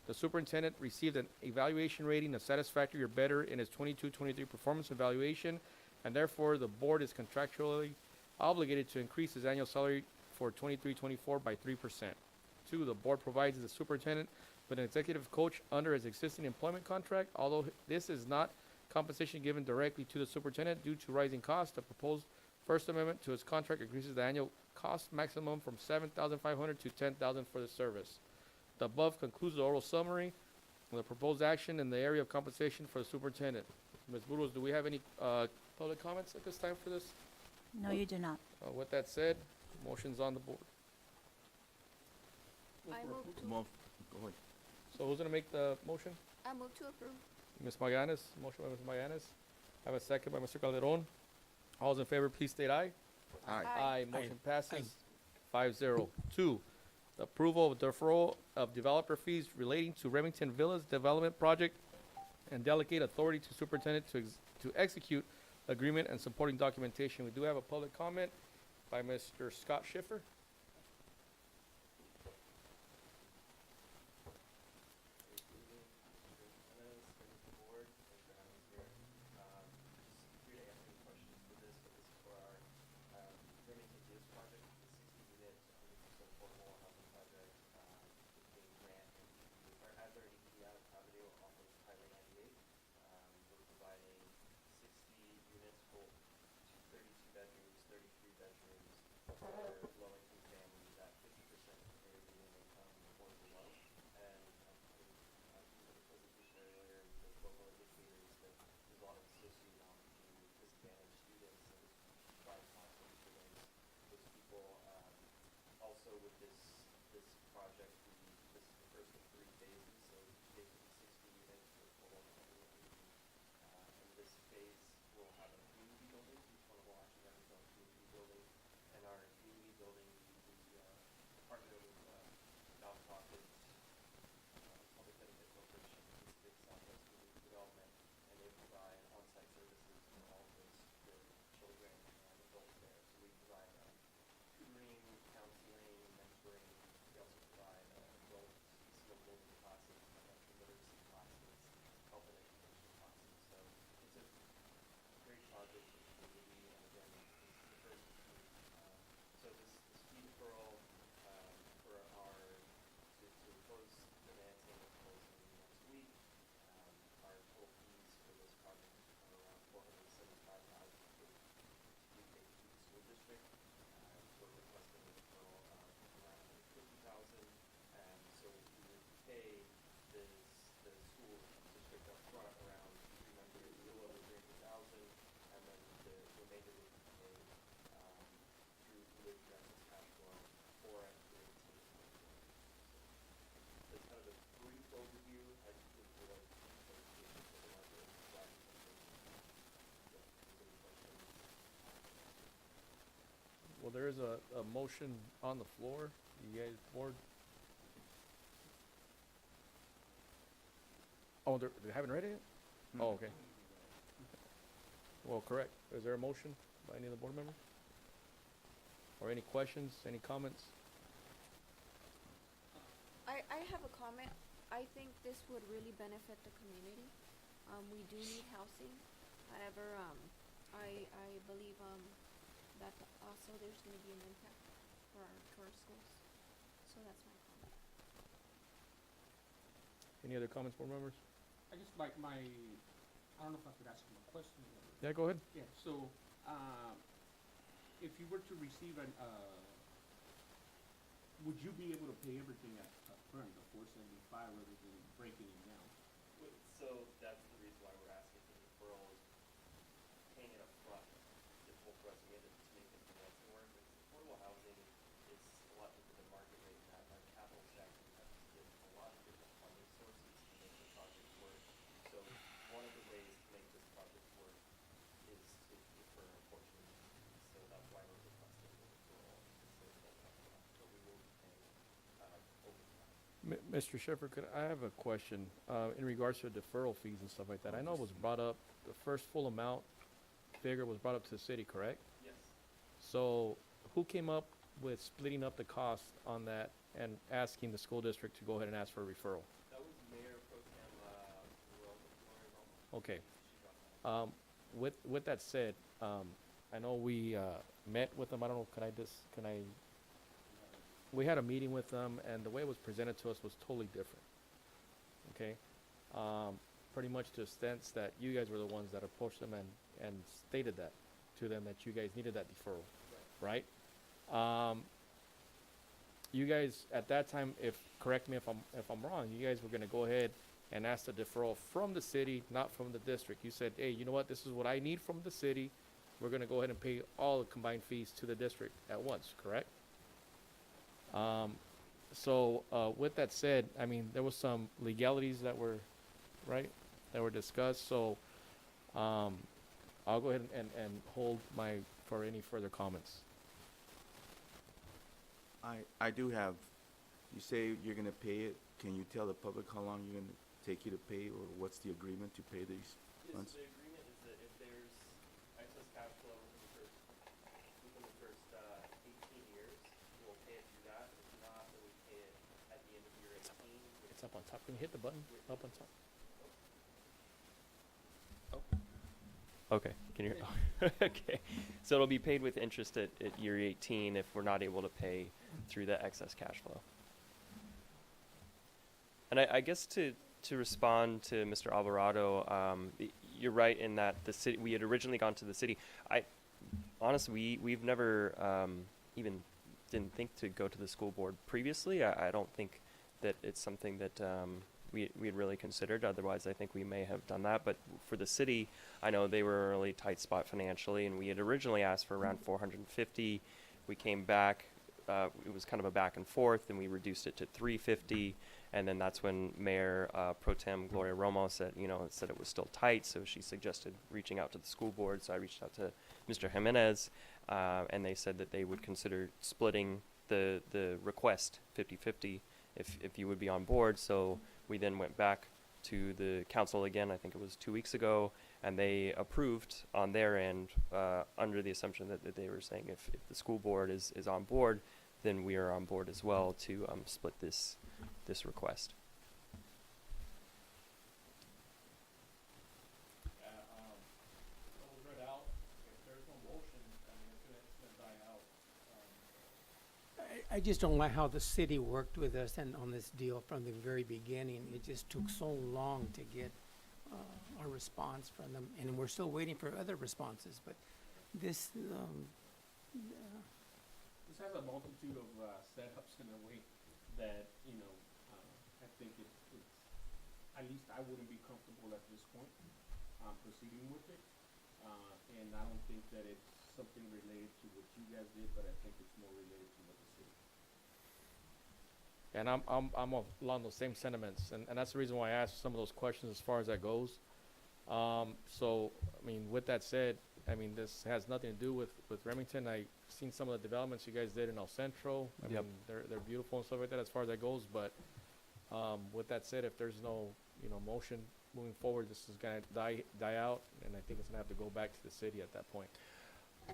The superintendent received an evaluation rating of satisfactory or better in his 22-23 performance evaluation, and therefore the board is contractually obligated to increase his annual salary for 23-24 by 3%. 2. The board provides the superintendent with an executive coach under his existing employment contract. Although this is not compensation given directly to the superintendent due to rising costs, the proposed First Amendment to his contract increases the annual cost maximum from $7,500 to $10,000 for the service. The above concludes the oral summary of the proposed action in the area of compensation for the superintendent. Ms. Burgos, do we have any public comments at this time for this? No, you do not. With that said, motion's on the board. I move to, Go ahead. So who's gonna make the motion? I move to approve. Ms. Magallanes, motion by Ms. Magallanes. I have a second by Mr. Calderon. All those in favor, please state aye. Aye. Aye. Motion passes 5-0. 2, the approval of deferral of developer fees relating to Remington Villas Development Project and delegate authority to superintendent to execute agreement and supporting documentation. We do have a public comment by Mr. Scott Schiffer. Well, there is a motion on the floor. You guys board? Oh, they haven't read it yet? Hmm. Oh, okay. Well, correct. Is there a motion by any of the board members? Or any questions, any comments? I have a comment. I think this would really benefit the community. We do need housing. However, I believe, that also there's gonna be an impact for our schools. So that's my comment. Any other comments, board members? I just like I don't know if I could ask him a question. Yeah, go ahead. Yeah, so, if you were to receive would you be able to pay everything up front, the 475, rather than breaking it down? So that's the reason why we're asking for deferral, is paying it up front. It's difficult for us to make the financing work. It's affordable housing, it's a lot different than market rate, and that our capital stack, we have to get a lot of different funding sources to make the project work. So one of the ways to make this project work is to defer a portion of the fees. So that's why we're requesting the deferral instead of paying upfront. But we will be paying over time. Mr. Shepherd, I have a question in regards to deferral fees and stuff like that. I know it was brought up, the first full amount figure was brought up to the city, correct? Yes. So who came up with splitting up the cost on that and asking the school district to go ahead and ask for a referral? That was Mayor Pro Tem Romo. Okay. She brought that up. With that said, I know we met with them. I don't know, we had a meeting with them, and the way it was presented to us was totally different. Okay? Pretty much to the extent that you guys were the ones that approached them and stated that to them, that you guys needed that deferral, right? You guys, at that time, correct me if I'm wrong, you guys were gonna go ahead and ask the deferral from the city, not from the district. You said, hey, you know what, this is what I need from the city. We're gonna go ahead and pay all the combined fees to the district at once, correct? So with that said, I mean, there was some legalities that were, right, that were discussed. So I'll go ahead and hold for any further comments. I do have, you say you're gonna pay it, can you tell the public how long you're gonna take you to pay, or what's the agreement to pay these funds? The agreement is that if there's excess cash flow within the first 18 years, we'll pay it through that. If not, then we pay it at the end of year 18. It's up on top. Can you hit the button up on top? Okay, can you hear? Okay, so it'll be paid with interest at year 18 if we're not able to pay through the excess cash flow. And I guess to respond to Mr. Alvarado, you're right in that the city, we had originally gone to the city. Honestly, we've never even didn't think to go to the school board previously. I don't think that it's something that we had really considered. Otherwise, I think we may have done that. But for the city, I know they were in a really tight spot financially, and we had originally asked for around 450. We came back. It was kind of a back and forth, and we reduced it to 350. And then that's when Mayor Pro Tem Gloria Romo said it was still tight. So she suggested reaching out to the school board. So I reached out to Mr. Jimenez, and they said that they would consider splitting the request 50-50 if you would be on board. So we then went back to the council again, I think it was 2 weeks ago, and they approved on their end under the assumption that they were saying if the school board is on board, then we are on board as well to split this request. Read out, if there's no motion, I mean, it's gonna die out. I just don't like how the city worked with us and on this deal from the very beginning. It just took so long to get a response from them, and we're still waiting for other responses. But this, This has a multitude of setups in a way that, I think it's, at least I wouldn't be comfortable at this point proceeding with it. And I don't think that it's something related to what you guys did, but I think it's more related to what the city. And I'm along those same sentiments, and that's the reason why I asked some of those questions as far as that goes. So, I mean, with that said, I mean, this has nothing to do with Remington. I've seen some of the developments you guys did in El Centro. I Yep. mean, they're beautiful and stuff like that as far as that goes. But with that said, if there's no motion moving forward, this is gonna die out, and I think it's gonna have to go back to the city at that point.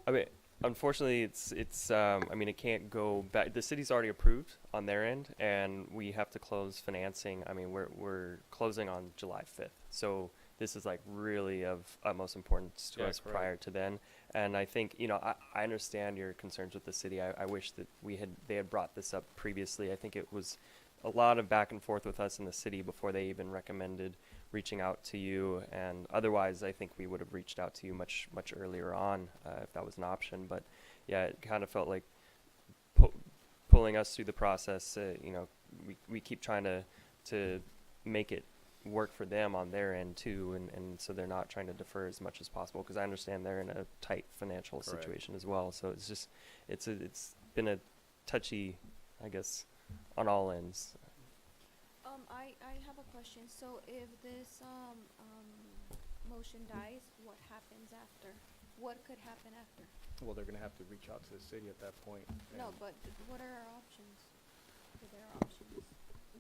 I mean, unfortunately, it's. I mean, it can't go back. The city's already approved on their end, and we have to close financing. I mean, we're closing on July 5th, so this is like really of utmost importance to Yeah, us correct. prior to then. And I think, you know, I understand your concerns with the city. I wish that they had brought this up previously. I think it was a lot of back and forth with us in the city before they even recommended reaching out to you. And otherwise, I think we would have reached out to you much earlier on if that was an option. But yeah, it kind of felt like pulling us through the process. You know, we keep trying to make it work for them on their end too, and so they're not trying to defer as much as possible, because I understand they're in a tight financial Correct. situation as well. So it's just it's been a touchy, I guess, on all ends. I have a question. So if this motion dies, what happens after? What could happen after? Well, they're gonna have to reach out to the city at that point. No, and- but what are our options? If there are options.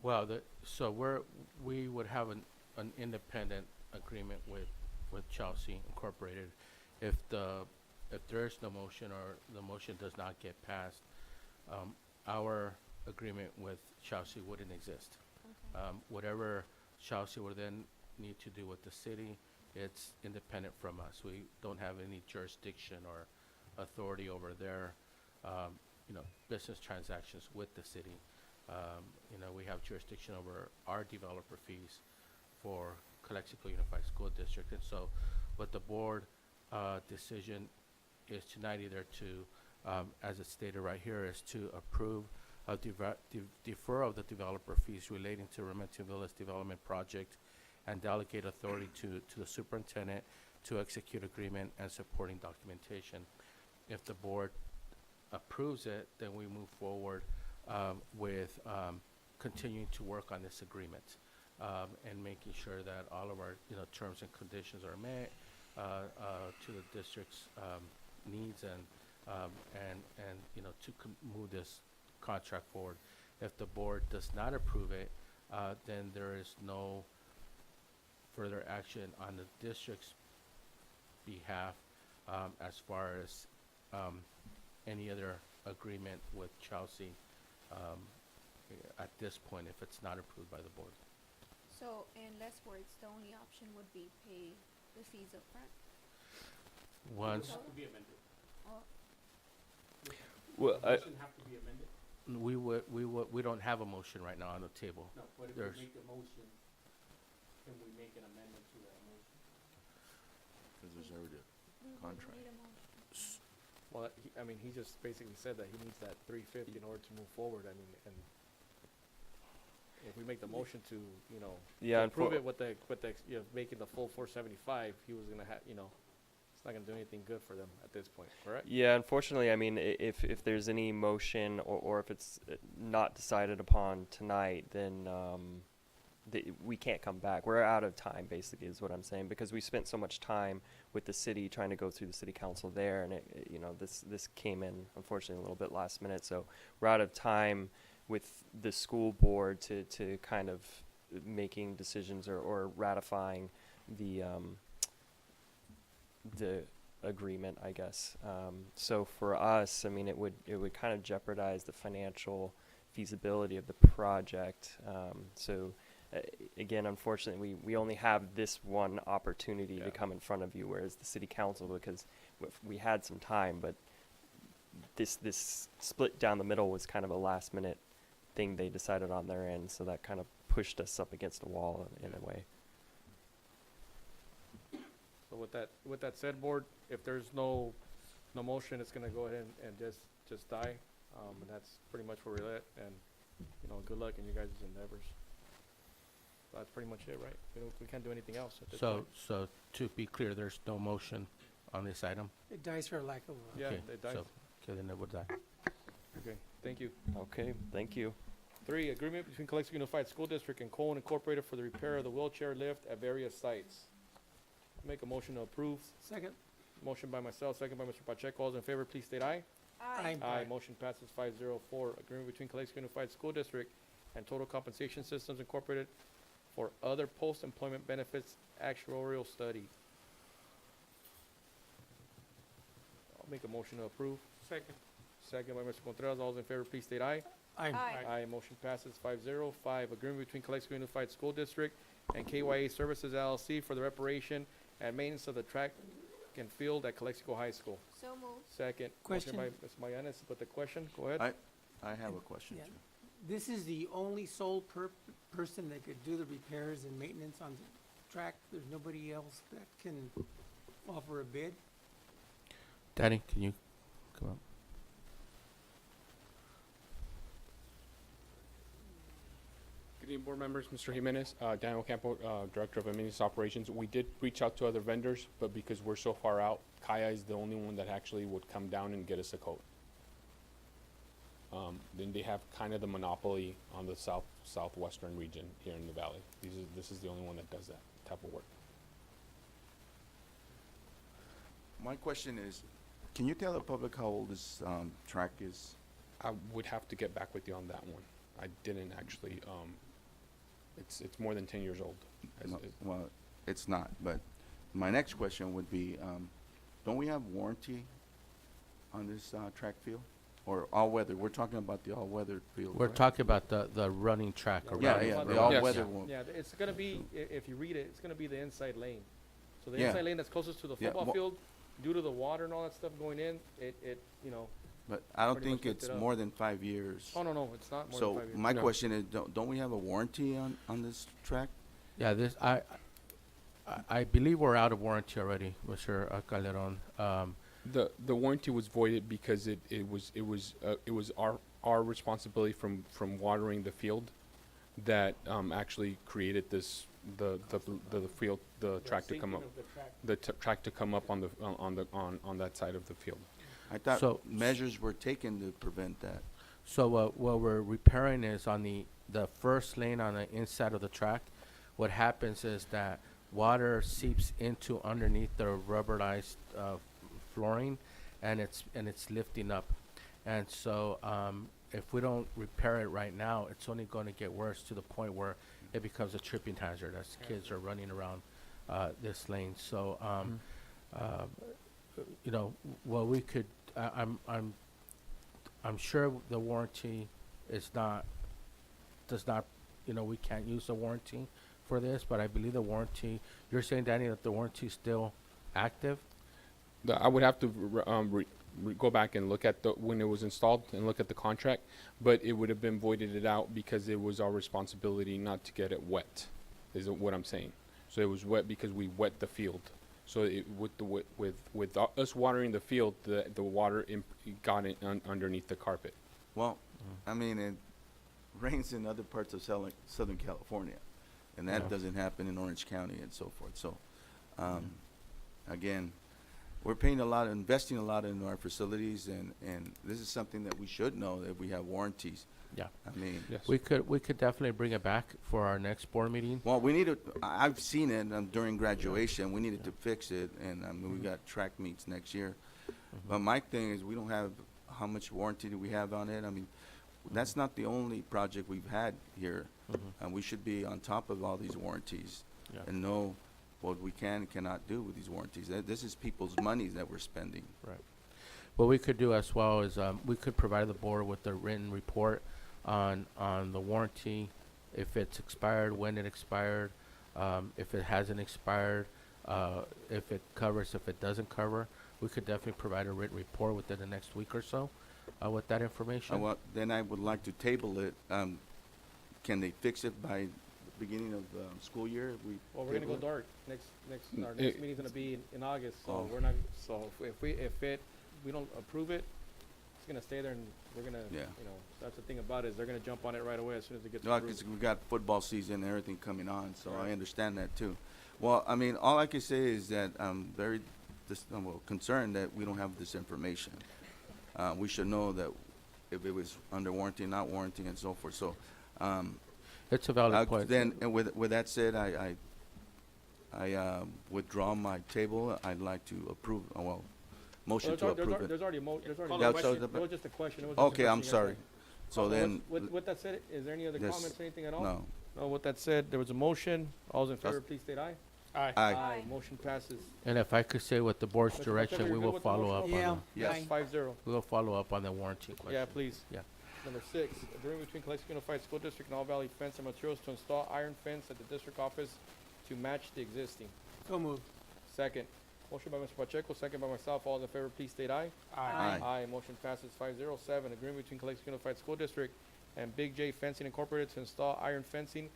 Well, so we would have an independent agreement with Chelsea Incorporated. If there is no motion or the motion does not get passed, our agreement with Chelsea wouldn't exist. Okay. Whatever Chelsea would then need to do with the city, it's independent from us. We don't have any jurisdiction or authority over their, business transactions with the city. We have jurisdiction over our developer fees for Calexico Unified School District. And so what the board decision is tonight, either to, as it's stated right here, is to approve a deferral of the developer fees relating to Remington Villas Development Project and delegate authority to the superintendent to execute agreement and supporting documentation. If the board approves it, then we move forward with continuing to work on this agreement and making sure that all of our terms and conditions are met to the district's needs and to move this contract forward. If the board does not approve it, then there is no further action on the district's behalf as far as any other agreement with Chelsea at this point, if it's not approved by the board. So in less words, the only option would be pay the fees up front. Once Have to be amended. Oh, Well, The motion have to be amended? we don't have a motion right now on the table. No, but if There's- we make the motion, can we make an amendment to that motion? Because there's already we would Contract. need a motion. Well, he just basically said that he needs that 350 in order to move forward. I mean, and if we make the motion to, Yeah, to and approve for- it with the making the full 475, he was gonna have, it's not gonna do anything good for them at this point, correct? Yeah, unfortunately, I mean, if there's any motion or if it's not decided upon tonight, then we can't come back. We're out of time, basically, is what I'm saying, because we spent so much time with the city trying to go through the city council there, and this came in, unfortunately, a little bit last minute. So we're out of time with the school board to kind of making decisions or ratifying the agreement, I guess. So for us, I mean, it would kind of jeopardize the financial feasibility of the project. Again, unfortunately, we only have this one opportunity Yeah. to come in front of you, whereas the city council, because we had some time, but this split down the middle was kind of a last minute thing they decided on their end, so that kind of pushed us up against a wall in a way. So with that said, board, if there's no motion, it's gonna go ahead and just die. And that's pretty much where we're at. And good luck in your guys' endeavors. That's pretty much it, right? We can't do anything else at this point. So to be clear, there's no motion on this item? It dies for lack of. Yeah, Okay, it dies. so- Okay, then it would die. Okay, thank you. Okay, thank you. 3, agreement between Calexico Unified School District and Colon Incorporated for the repair of the wheelchair lift at various sites. Make a motion to approve. Second. Motion by myself, second by Mr. Pacheco. All those in favor, please state aye. Aye. Aye. Motion passes 5-0. Agreement between Calexico Unified School District and Total Compensation Systems Incorporated for other post-employment benefits actuarial study. I'll make a motion to approve. Second. Second by Mr. Contreras. All those in favor, please state aye. Aye. Aye. Aye. Motion passes 5-0. 5, agreement between Calexico Unified School District and KYA Services LLC for the reparation and maintenance of the track and field at Calexico High School. So moved. Second. Question. Motion by Ms. Mayanes, but the question, go ahead. I have a question Yeah. too. This is the only sole person that could do the repairs and maintenance on the track. There's nobody else that can offer a bid. Danny, can you come up? Good evening, board members. Mr. Jimenez, Daniel Campo, Director of Administrative Operations. We did reach out to other vendors, but because we're so far out, Kaya is the only one that actually would come down and get us a quote. Then they have kind of the monopoly on the southwestern region here in the valley. This is the only one that does that type of work. My question is, can you tell the public how old this track is? I would have to get back with you on that one. I didn't actually. It's more than 10 years old. No, well, it's not, but my next question would be, don't we have warranty on this track field? Or all-weather? We're talking about the all-weather field, We're right? talking about the running track around. Yeah, Running yeah, field. the Yes. all-weather Yeah. one. Yeah, it's gonna be, if you read it, it's gonna be the inside lane. So the Yeah. inside lane that's closest to the Yeah, football mo- field, due to the water and all that stuff going in, But I don't Pretty much think lift it's it up. more than 5 years. oh, no, it's not more than So 5 years. my No. question is, don't we have a warranty on this track? Yeah, I believe we're out of warranty already, Mr. Calderon. The warranty was voided because it was our responsibility from watering the field that actually created this the field the track to come up track to come up on that side of the field. I thought So- measures were taken to prevent that. So what we're repairing is on the first lane on the inside of the track. What happens is that water seeps into underneath the rubberized flooring, and it's lifting up. And so if we don't repair it right now, it's only going to get worse to the point where it becomes a tripping hazard as kids are running around this lane. So you know, what we could, I'm sure the warranty does not, you know, we can't use the warranty for this, but I believe the warranty, you're saying, Danny, that the warranty is still active? I would have to go back and look at when it was installed and look at the contract, but it would have been voided it out because it was our responsibility not to get it wet, is what I'm saying. So it was wet because we wet the field. So with us watering the field, the water got underneath the carpet. Well, I mean, it rains in other parts of Southern California, and that Yeah. doesn't happen in Orange County and so forth. So, again, we're paying investing a lot in our facilities, and this is something that we should know, that we have warranties. Yeah. I mean, Yes. We could definitely bring it back for our next board meeting. well, we need to, I've seen it during graduation. We needed to fix it, and I mean, we got track meets next year. But my thing is, we don't have, how much warranty do we have on it? I mean, that's not the only project we've had here. And we should be on top of all these warranties Yeah. and know what we can and cannot do with these warranties. This is people's money that we're spending. Right. What we could do as well is we could provide the board with a written report on the warranty, if it's expired, when it expired, if it hasn't expired, if it covers, if it doesn't cover. We could definitely provide a written report within the next week or so with that information. Then I would like to table it. Can they fix it by the beginning of the school year? Well, we're gonna go table it? dark. Our Mm, next it- meeting's gonna be in August, so Oh. we're not, so if we don't approve it, it's gonna stay there, and we're gonna, Yeah. that's the thing about it, is they're gonna jump on it right away as soon as it gets No, approved. because we got football season and everything coming on, so I Right. understand that too. Well, I mean, all I can say is that I'm very concerned that we don't have this information. We should know that if it was under warranty, not warranty, and so forth. So, It's a valid point. then, and with that said, I withdraw my table. I'd like to approve, motion to approve it. There's already there's already. Call Yeah, the so question. It was just a question. It was just a Okay, I'm question, yes, sorry. sir. So then, With that said, is there any other Yes. comments or anything at all? no. No, with that said, there was a motion. All those in favor, That's- please state aye. Aye. Aye. Motion passes. And if I could say with the board's Mr. direction, Pacheco, we you're good will with the follow motion? up Yeah. on Yes. Aye. 5-0. we will follow up on the warranty question. Yeah, please. Yeah. Number 6, agreement between Calexico Unified School District and All Valley Fence and Materials to install iron fence at the district office to match the existing. So moved. Second. Motion by Mr. Pacheco, second by myself. All those in favor, please state aye. Aye. Aye. Motion passes 5-0. 7, agreement between Calexico Unified School District and Big J Fencing Incorporated to install iron fencing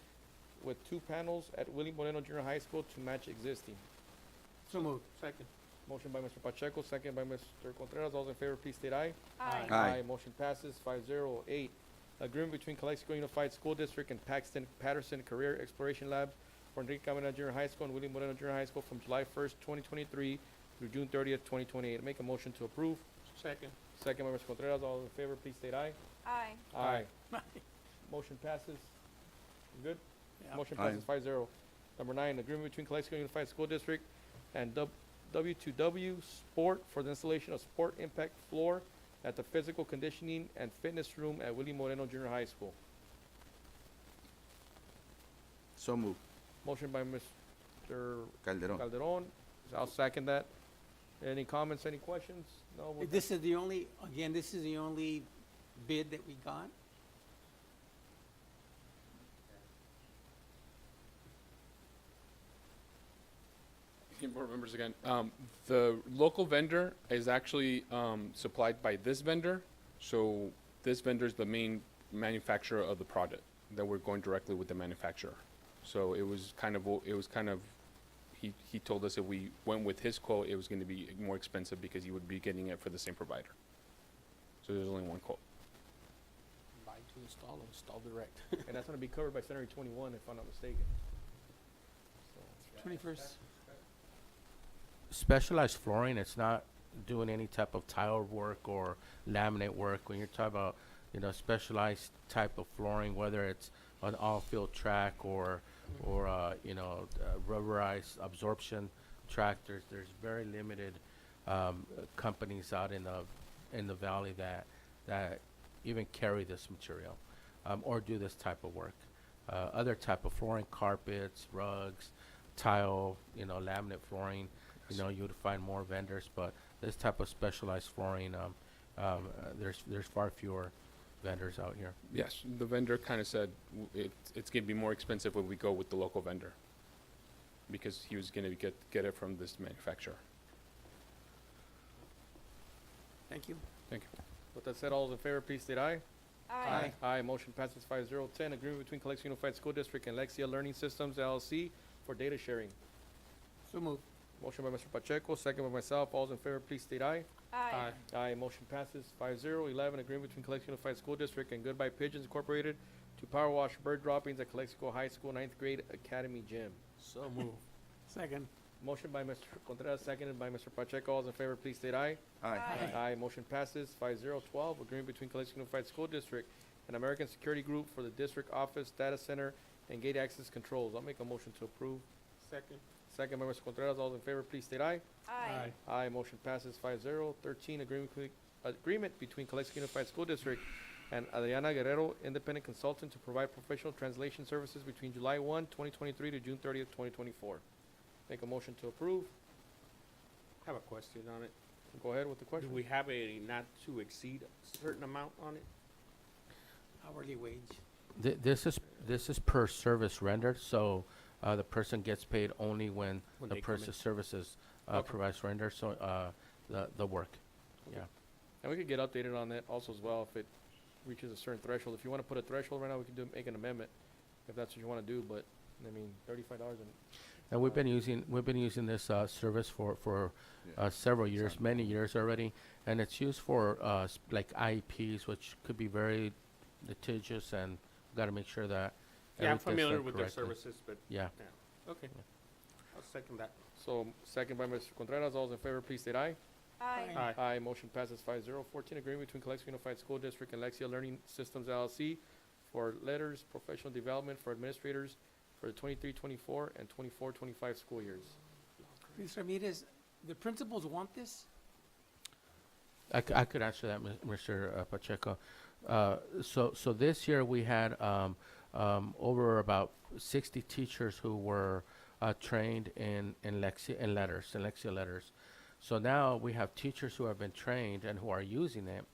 with 2 panels at Willie Moreno Junior High School to match existing. So moved. Second. Motion by Mr. Pacheco, second by Mr. Contreras. All those in favor, please state aye. Aye. Motion passes 5-0. 8, agreement between Calexico Unified School District and Paxton Patterson Career Exploration Lab for Enrique Camena Junior High School and Willie Moreno Junior High School from July 1st, 2023 through June 30th, 2028. Make a motion to approve. Second. Second by Mr. Contreras. All those in favor, please state aye. Aye. Aye. Motion passes. You good? Yeah. Motion Aye. passes 5-0. Number 9, agreement between Calexico Unified School District and W2W Sport for the installation of sport impact floor at the physical conditioning and fitness room at Willie Moreno Junior High School. So moved. Motion by Mr. Calderon. Calderon. I'll second that. Any comments, any questions? No? We'll- This is the only, again, this is the only bid that we got? Board members again. The local vendor is actually supplied by this vendor. So this vendor is the main manufacturer of the product that we're going directly with the manufacturer. So it was kind of, he told us if we went with his quote, it was going to be more expensive because he would be getting it for the same provider. So there's only one quote. Buy to install direct. And that's gonna be covered by Senate 21, if I'm not mistaken. So, 21st. Specialized flooring, it's not doing any type of tile work or laminate work. When you're talking about, specialized type of flooring, whether it's an all-field track or rubberized absorption track, there's very limited companies out in the valley that even carry this material or do this type of work. Other type of flooring, carpets, rugs, tile, laminate flooring, you would find more vendors, but this type of specialized flooring, there's far fewer vendors out here. Yes, the vendor kind of said it's going to be more expensive when we go with the local vendor because he was going to get it from this manufacturer. Thank you. Thank you. with that said, all those in favor, please state aye. Aye. Aye. Motion passes 5-0. 10, agreement between Calexico Unified School District and Lexia Learning Systems LLC for data sharing. So moved. Motion by Mr. Pacheco, second by myself. All those in favor, please state aye. Aye. Aye. Motion passes 5-0. 11, agreement between Calexico Unified School District and Goodbye Pigeons Incorporated to power wash bird droppings at Calexico High School 9th grade academy gym. So move. Second. Motion by Mr. Contreras, seconded by Mr. Pacheco. All those in favor, please state aye. Aye. Aye. Motion passes 5-0. 12, agreement between Calexico Unified School District and American Security Group for the district office, data center, and gate access controls. I'll make a motion to approve. Second. Second by Mr. Contreras. All those in favor, please state aye. Aye. Aye. Motion passes 5-0. 13, agreement between Calexico Unified School District and Adriana Guerrero, independent consultant, to provide professional translation services between July 1, 2023 to June 30th, 2024. Make a motion to approve. Have a question on it. Go ahead with the Do question. we have a not to exceed certain amount on it? Hourly wage. This is per service rendered, so the person gets paid only when When the they come in. person services Okay. provides render, so the work. Okay. Yeah. And we could get updated on that also as well if it reaches a certain threshold. If you want to put a threshold right now, we can make an amendment if that's what you want to do. But I mean, $35 And we've been using this service for several years, many years already, and it's used for like IEPs, which could be very litigious, and got to make sure that Yeah, I'm everything's done familiar with their correctly. services, but Yeah. okay. I'll second that. So second by Mr. Contreras. All those in favor, please state aye. Aye. Aye. Aye. Motion passes 5-0. 14, agreement between Calexico Unified School District and Lexia Learning Systems LLC for letters, professional development for administrators for the 23-24 and 24-25 school years. Ms. Ramirez, the principals want this? I could answer that, Mr. Pacheco. So this year we had over about 60 teachers who were trained in Lexia letters. So now we have teachers who have been trained and who are using it,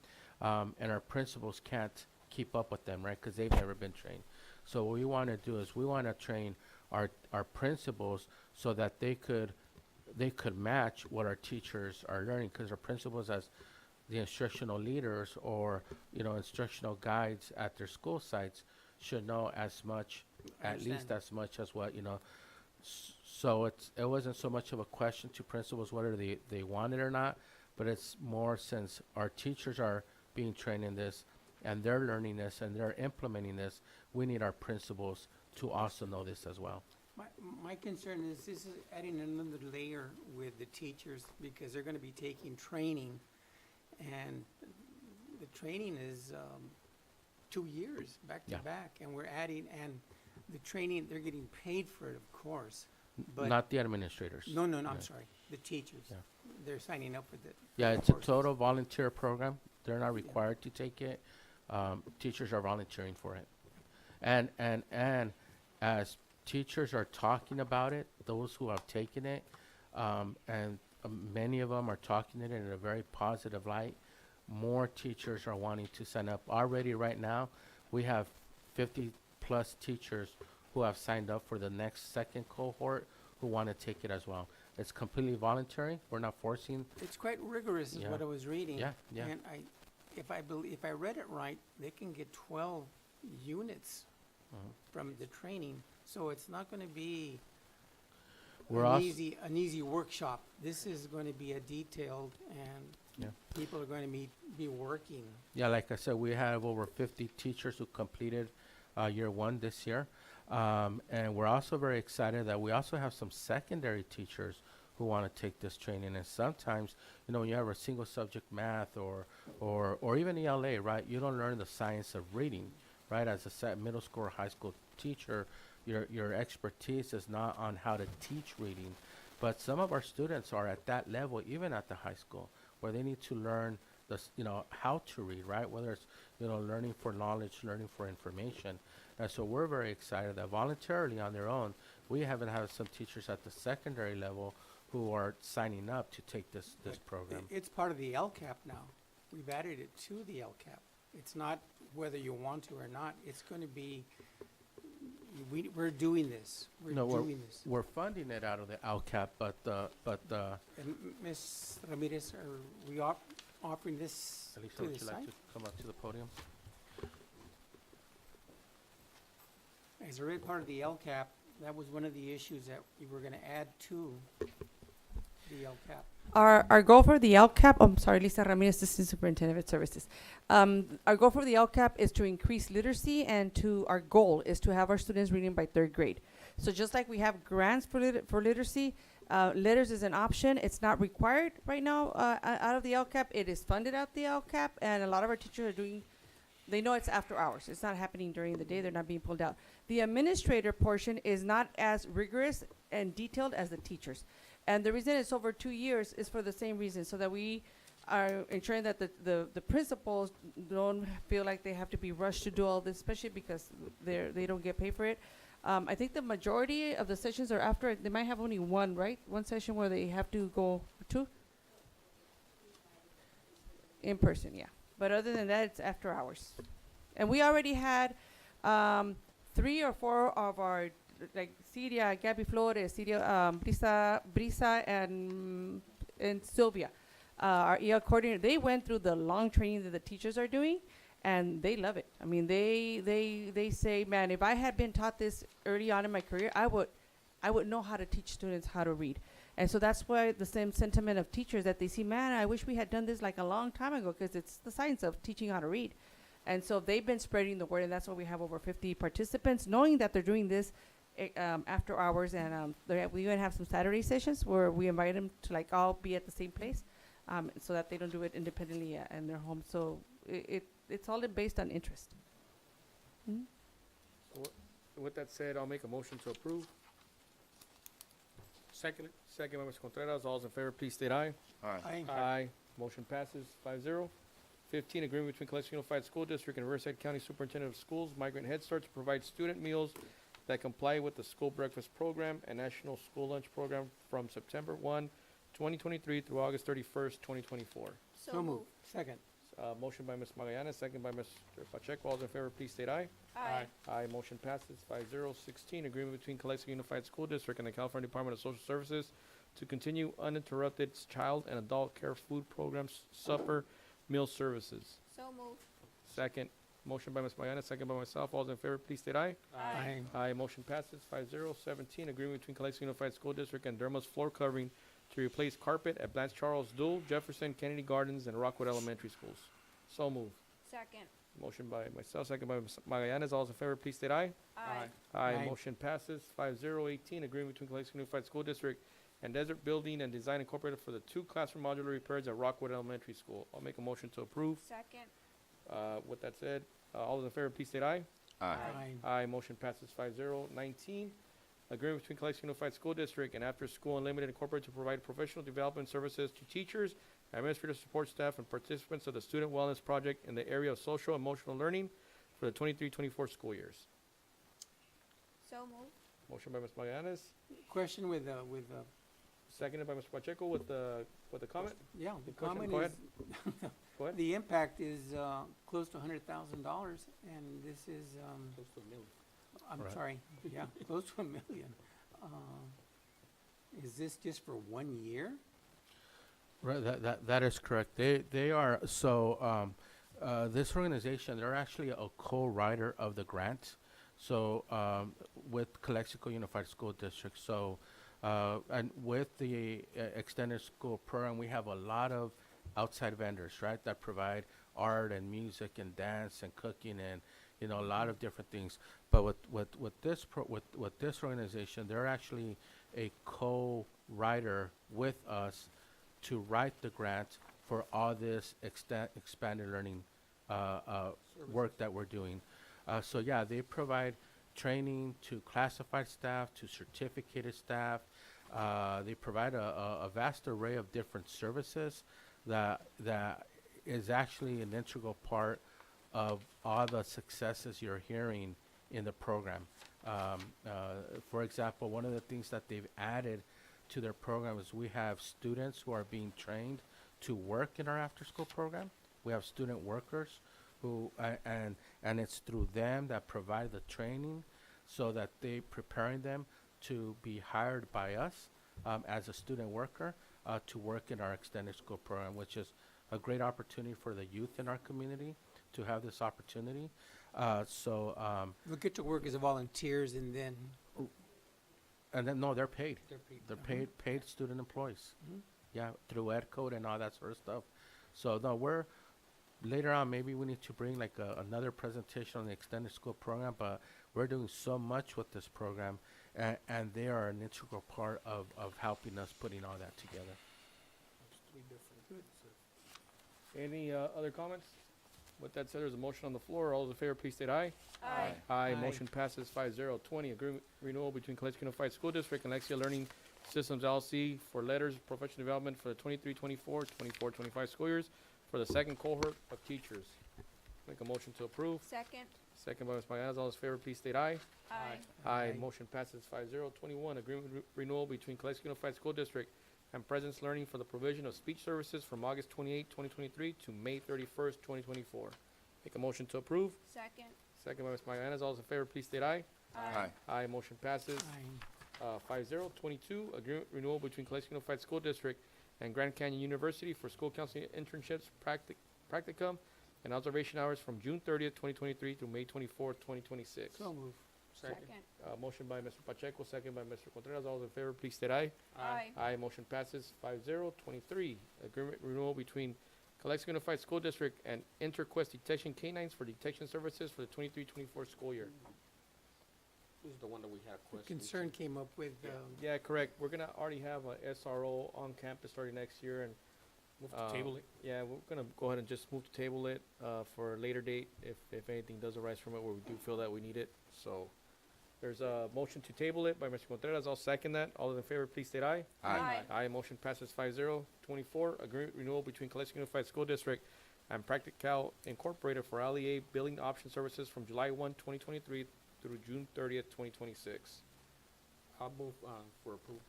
and our principals can't keep up with them, right? Because they've never been trained. So what we want to do is we want to train our principals so that they could match what our teachers are learning, because our principals as the instructional leaders or instructional guides at their school sites should know as much, at least Understand. as much as what so it wasn't so much of a question to principals whether they want it or not, but it's more since our teachers are being trained in this and they're learning this and they're implementing this, we need our principals to also know this as well. My concern is this is adding another layer with the teachers because they're gonna be taking training, and the training is 2 years back to Yeah. back, and we're adding, and the training, they're getting paid for it, of course. But Not the administrators. No, I'm Yeah. sorry, the teachers. Yeah. They're signing up with it. Yeah, for it's a courses. total volunteer program. They're not required to take it. Teachers are volunteering for it. And as teachers are talking about it, those who have taken it, and many of them are talking it in a very positive light, more teachers are wanting to sign up. Already right now, we have 50 plus teachers who have signed up for the next second cohort who want to take it as well. It's completely voluntary. We're not forcing. It's quite rigorous, is Yeah. what I was reading. Yeah, yeah. And if I read it right, they can get 12 units Mhm. from the training. So it's not going to be We're an also- an easy workshop. This is going to be a detailed, and Yeah. people are going to be working. Yeah, like I said, we have over 50 teachers who completed year one this year. And we're also very excited that we also have some secondary teachers who want to take this training. And sometimes, when you have a single subject math or even ELA, right, you don't learn the science of reading, right? As a middle school or high school teacher, your expertise is not on how to teach reading. But some of our students are at that level, even at the high school, where they need to learn how to read, right? Whether it's, learning for knowledge, learning for information. And so we're very excited that voluntarily on their own, we haven't had some teachers at the secondary level who are signing up to take this program. It's part of the LCAP now. We've added it to the LCAP. It's not whether you want to or not. It's going to be, we're doing this. No, doing this. we're funding it out of the LCAP, but And Ms. Ramirez, are we offering this Elisa, to would the you like site? to come up to the podium? As a red part of the LCAP, that was one of the issues that we were going to add to the LCAP. Our goal for the LCAP, I'm sorry, Lisa Ramirez, Assistant Superintendent of Services. Our goal for the LCAP is to increase literacy, and our goal is to have our students reading by 3rd grade. So just like we have grants for literacy, letters is an option. It's not required right now out of the LCAP. It is funded out the LCAP, and a lot of our teachers are they know it's after hours. It's not happening during the day. They're not being pulled out. The administrator portion is not as rigorous and detailed as the teachers. And the reason it's over 2 years is for the same reason, so that we are ensuring that the principals don't feel like they have to be rushed to do all this, especially because they don't get paid for it. I think the majority of the sessions are after. They might have only one, right? One session where they have to go to? In person, yeah. But other than that, it's after hours. And we already had 3 or 4 of our, like Celia, Gabby Flores, Celia, Brisa, and Sylvia, our EL coordinator. They went through the long training that the teachers are doing, and they love it. I mean, they say, man, if I had been taught this early on in my career, I would know how to teach students how to read. And so that's why the same sentiment of teachers that they see, man, I wish we had done this like a long time ago, because it's the science of teaching how to read. And so they've been spreading the word, and that's why we have over 50 participants, knowing that they're doing this after hours. And we even have some Saturday sessions where we invite them to like all be at the same place, so that they don't do it independently in their home. So it's all based on interest. Mhm. With that said, I'll make a motion to approve. Second. Second by Mr. Contreras. All those in favor, please state aye. Aye. Aye. Motion passes 5-0. 15, agreement between Calexico Unified School District and Riverside County Superintendent of Schools, Migrant Head Start, to provide student meals that comply with the school breakfast program and national school lunch program from September 1, 2023 through August 31st, 2024. So moved. Second. Motion by Ms. Magallanes, second by Mr. Pacheco. All those in favor, please state aye. Aye. Aye, motion passes 5-0. 16, agreement between Calexico Unified School District and the California Department of Social Services to continue uninterrupted child and adult care food programs, supper, meal services. So moved. Second, motion by Ms. Magallanes, second by myself. All those in favor, please state aye. Aye. Aye, motion passes 5-0. 17, agreement between Calexico Unified School District and Derma's floor covering to replace carpet at Blanche Charles Dual, Jefferson, Kennedy Gardens, and Rockwood Elementary Schools. So moved. Second. Motion by myself, second by Ms. Magallanes. All those in favor, please state aye. Aye. Aye, Aye. motion passes 5-0. 18, agreement between Calexico Unified School District and Desert Building and Design Incorporated for the 2 classroom modular repairs at Rockwood Elementary School. I'll make a motion to approve. Second. With that said, all those in favor, please state aye. Aye. Aye, motion passes 5-0. 19, agreement between Calexico Unified School District and After School Unlimited Incorporated to provide professional development services to teachers, administrative support staff, and participants of the Student Wellness Project in the area of social emotional learning for the 23-24 school years. So moved. Motion by Ms. Magallanes, Question with, seconded by Mr. Pacheco with the comment. yeah, the Good question. comment Go is, Go ahead. the impact is, close to $100,000, and this is, Close to $1 million. I'm Right. sorry, yeah, close to $1 million. Is this just for 1 year? Right, that is correct. They are, so, this organization, they're actually a co-writer of the grant. So, with Calexico Unified School District. So, and with the extended school program, we have a lot of outside vendors, right, that provide art and music and dance and cooking and, you know, a lot of different things. But with this organization, they're actually a co-writer with us to write the grant for all this expanded learning work that we're doing. So yeah, they provide training to classified staff, to certificated staff. They provide a vast array of different services that is actually an integral part of all the successes you're hearing in the program. For example, one of the things that they've added to their program is we have students who are being trained to work in our after-school program. We have student workers who, and it's through them that provide the training so that they preparing them to be hired by us as a student worker to work in our extended school program, which is a great opportunity for the youth in our community to have this opportunity. We get to work as volunteers and then And then, no, they're paid. they're paid. They're paid student employees. Mhm. Yeah, through Ed Code and all that sort of stuff. So no, later on, maybe we need to bring like another presentation on the extended school program, but we're doing so much with this program, and they are an integral part of helping us putting all that together. Any other comments? With that said, there's a motion on the floor. All those in favor, please state aye. Aye. Aye, Aye. motion passes 5-0. 20, agreement renewal between Calexico Unified School District and Lexia Learning Systems LLC for letters of professional development for the 23-24, 24-25 school years for the second cohort of teachers. Make a motion to approve. Second. Second by Ms. Magallanes. All those in favor, please state aye. Aye. Aye, motion passes 5-0. 21, agreement renewal between Calexico Unified School District and Presence Learning for the provision of speech services from August 28, 2023 to May 31st, 2024. Make a motion to approve. Second. Second by Ms. Magallanes. All those in favor, please state aye. Aye. Aye, motion passes. Aye. 5-0. 22, agreement renewal between Calexico Unified School District and Grand Canyon University for school counseling internships, practicum, and observation hours from June 30th, 2023 through May 24th, 2026. So move. Second. Motion by Mr. Pacheco, second by Mr. Contreras. All those in favor, please state aye. Aye. Aye, motion passes 5-0. 23, agreement renewal between Calexico Unified School District and Interquest Detection Canines for detection services for the 23-24 school year. This is the one that we had The questions. concern came up with, Yeah, correct. We're gonna already have a SRO on campus starting next year, and Move to table it. yeah, we're gonna go ahead and just move to table it for a later date if anything does arise from it where we do feel that we need it. So there's a motion to table it by Mr. Contreras. I'll second that. All those in favor, please state aye. Aye. Aye, motion passes 5-0. 24, agreement renewal between Calexico Unified School District and Practical Incorporated for LEA billing option services from July 1, 2023 through June 30th, 2026. I'll move for approval.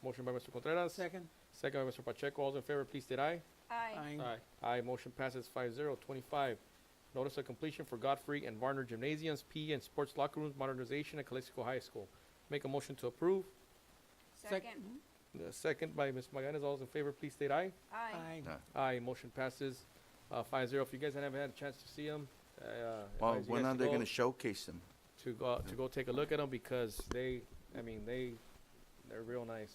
Motion by Mr. Contreras. second? Second by Mr. Pacheco. All those in favor, please state aye. Aye. Aye, motion passes 5-0. 25, notice of completion for Godfrey and Varner Gymnasiums, PE and sports locker rooms modernization at Calexico High School. Make a motion to approve. Second. Second by Ms. Magallanes. All those in favor, please state aye. Aye. Aye, motion passes 5-0. If you guys haven't had a chance to see them, Well, advise you when guys are to they go- gonna showcase them? to go take a look at them because they're real nice.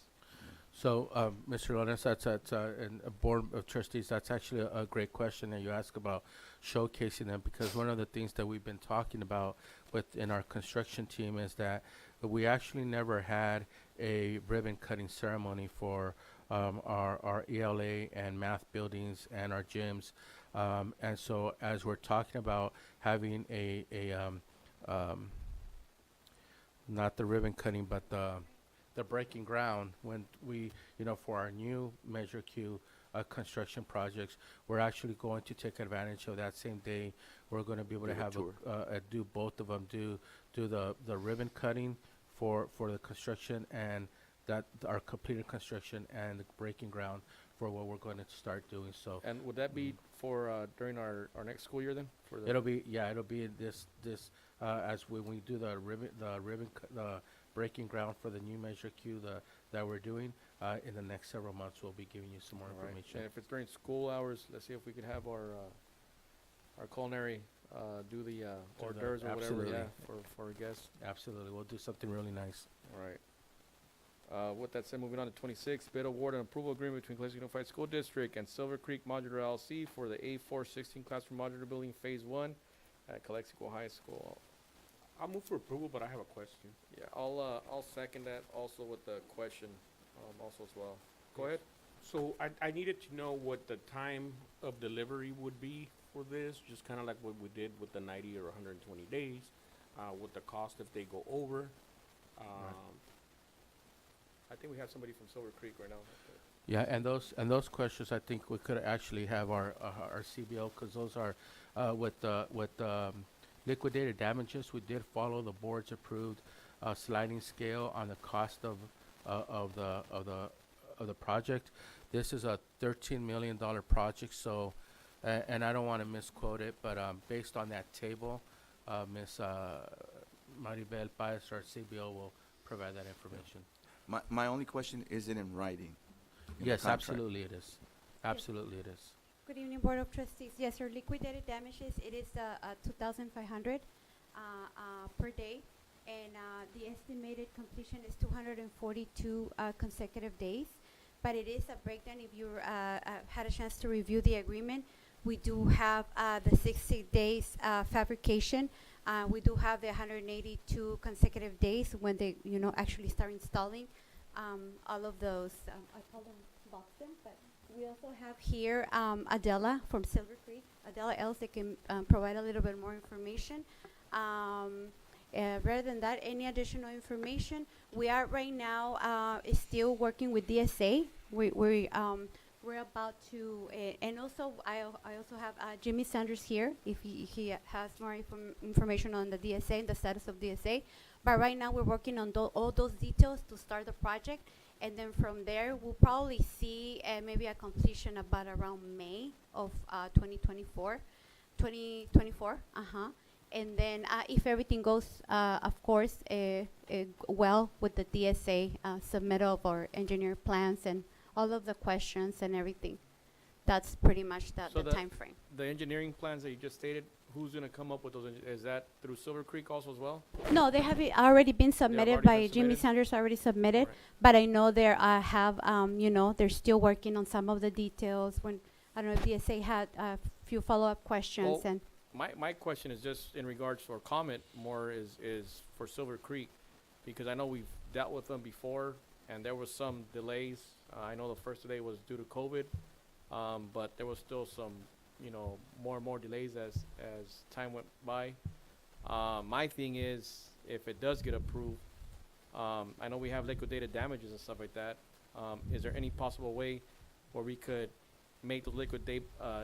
So, Mr. Lawrence, that's and Board of Trustees, that's actually a great question that you ask about showcasing them, because one of the things that we've been talking about within our construction team is that we actually never had a ribbon cutting ceremony for our ELA and math buildings and our gyms. And so as we're talking about having not the ribbon cutting, but the breaking ground when we, for our new Measure Q construction projects, we're actually going to take advantage of that same day. We're going to be able to Do a have tour. do both of them, do the ribbon cutting for the construction, and that our completed construction, and the breaking ground for what we're going to start doing. So And would that be for during our next school year then? For the it'll be this as when we do the breaking ground for the new Measure Q that we're doing in the next several months. We'll be giving you some more All right. information. And if it's during school hours, let's see if we could have our culinary do the hors the- d'oeuvres or whatever, absolutely. yeah, for our guests. Absolutely, we'll do something really nice. All right. With that said, moving on to 26, bid award and approval agreement between Calexico Unified School District and Silver Creek Modular LLC for the A416 classroom modular building Phase 1 at Calexico High School. I'll move for approval, but I have a question. Yeah, I'll second that also with the question also as well. Go ahead. So I needed to know what the time of delivery would be for this, just kind of like what we did with the 90 or 120 days, what the cost if they go over. I think we have somebody from Silver Creek right now. Yeah, and those questions, I think we could actually have our CBO, because those are with liquidated damages. We did follow the board's approved sliding scale on the cost of the project. This is a $13 million project, so and I don't want to misquote it, but based on that table, Ms. Maribel Paez, our CBO, will provide that information. My only question, is it in writing? in the Yes, contract? absolutely it is. Absolutely it is. Good evening, Board of Trustees. Yes, sir, liquidated damages, it is 2,500 per day, and the estimated completion is 242 consecutive days. But it is a breakdown. If you had a chance to review the agreement, we do have the 60 days fabrication. We do have the 182 consecutive days when they, actually start installing all of those. I call them boxes, but we also have here Adela from Silver Creek. Adela else that can provide a little bit more information. Rather than that, any additional information, we are right now still working with DSA. We're about to, and also I also have Jimmy Sanders here if he has more information on the DSA and the status of DSA. But right now we're working on all those details to start the project, and then from there we'll probably see maybe a completion about around May of 2024. And then if everything goes, of course, well with the DSA submittal of our engineer plans and all of the questions and everything. That's pretty much So the time frame. The engineering plans that you just stated, who's gonna come up with those? Is that through Silver Creek also as well? No, they have already been submitted already by been Jimmy submitted? Sanders, already submitted. Alright. But I know they have, they're still working on some of the details. When I don't know if DSA had a few follow-up questions Well, and. My question is just in regards to our comment more is for Silver Creek, because I know we've dealt with them before and there was some delays. I know the first delay was due to COVID, but there was still some, more and more delays as time went by. My thing is, if it does get approved, I know we have liquidated damages and stuff like that. Is there any possible way where we could make the liquidate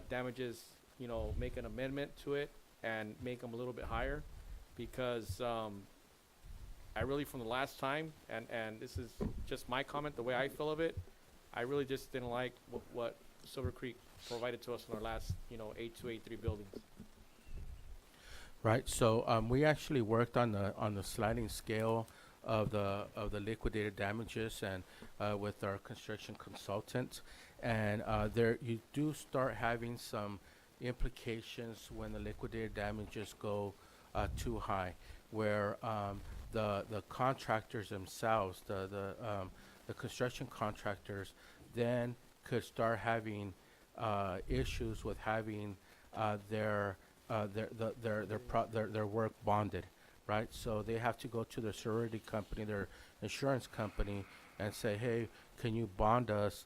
damages, make an amendment to it and make them a little bit higher? Because I really, from the last time, and this is just my comment, the way I feel of it, I really just didn't like what Silver Creek provided to us in our last, 8283 buildings. Right. So we actually worked on the sliding scale of the liquidated damages and with our construction consultant, and there you do start having some implications when the liquidated damages go too high, where the contractors themselves, the construction contractors, then could start having issues with having their work bonded, right? So they have to go to their surety company, their insurance company, and say, hey, can you bond us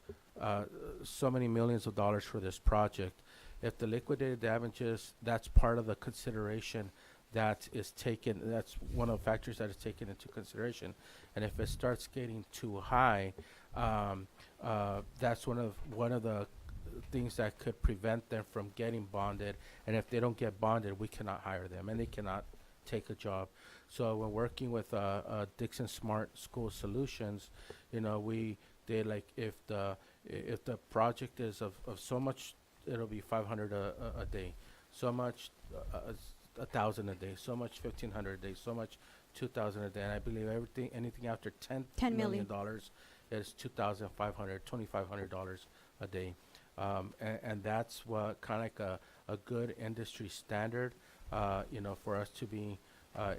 so many millions of dollars for this project? If the liquidated damages, that's part of the consideration that is taken, that's one of the factors that is taken into consideration. And if it starts getting too high, that's one of the things that could prevent them from getting bonded. And if they don't get bonded, we cannot hire them and they cannot take a job. So when working with Dixon Smart School Solutions, we did, like, if the project is of so much, it'll be 500 a day, so much 1,000 a day, so much 1,500 a day, so much 2,000 a day. And I believe anything after $10 million is $2,500 a day. And that's what kind of like a good industry standard, for us to be,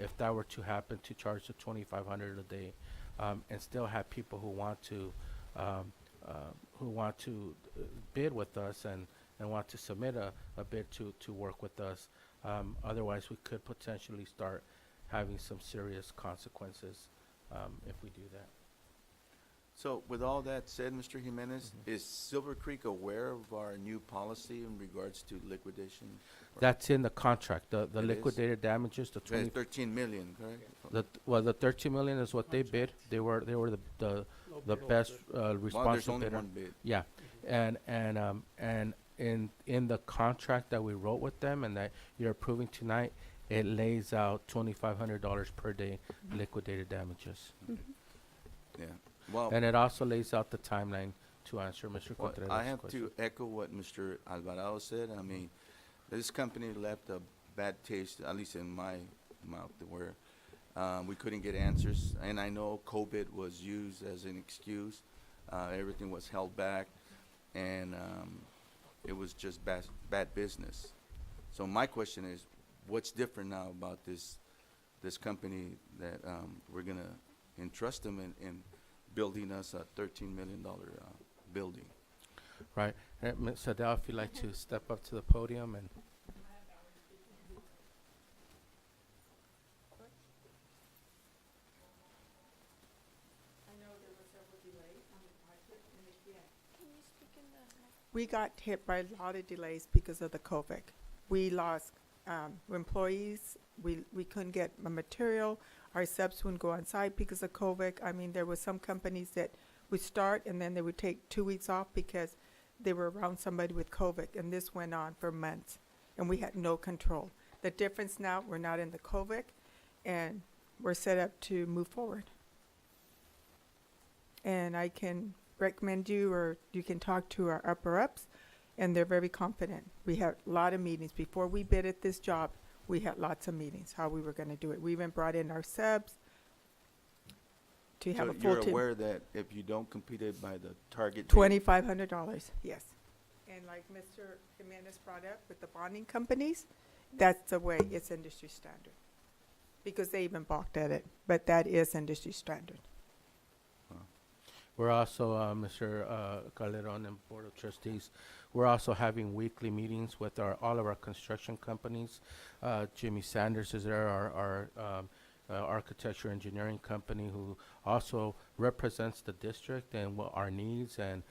if that were to happen, to charge the $2,500 a day, and still have people who want to bid with us and want to submit a bid to work with us. Otherwise, we could potentially start having some serious consequences if we do that. So with all that said, Mr. Jimenez, is Silver Creek aware of our new policy in regards to liquidation? That's in the contract. The It is? liquidated damages, the 20. 13 million, correct? The 13 million is what they bid. They were the best Well, there's responsible only bidder. one bid. Yeah, and in the contract that we wrote with them and that you're approving tonight, it lays out $2,500 per day liquidated damages, Yeah. Well, and it also lays out the timeline to answer Mr. well, Contreras' I have question. to echo what Mr. Alvarado said. I mean, this company left a bad taste, at least in my mouth, where we couldn't get answers. And I know COVID was used as an excuse. Everything was held back, and it was just bad business. So my question is, what's different now about this company that we're gonna entrust them in building us a $13 million building? Right. Ms. Adele, if you'd like to step up to the podium and. Can you speak in the mic? We got hit by a lot of delays because of the COVID. We lost employees. We couldn't get material. Our subs wouldn't go on site because of COVID. I mean, there were some companies that would start and then they would take 2 weeks off because they were around somebody with COVID, and this went on for months, and we had no control. The difference now, we're not in the COVID, and we're set up to move forward. And I can recommend you, or you can talk to our upper ups, and they're very confident. We had a lot of meetings. Before we bid at this job, we had lots of meetings, how we were gonna do it. We even brought in our subs to have So a full you're team. aware that if you don't complete it by the target date, $2,500, yes. And like Mr. Jimenez brought up with the bonding companies, that's the way, it's industry standard. Because they even balked at it, but that is industry standard. We're also, Mr. Calderon and Board of Trustees, we're also having weekly meetings with all of our construction companies. Jimmy Sanders is there, our architecture engineering company, who also represents the district and what our needs and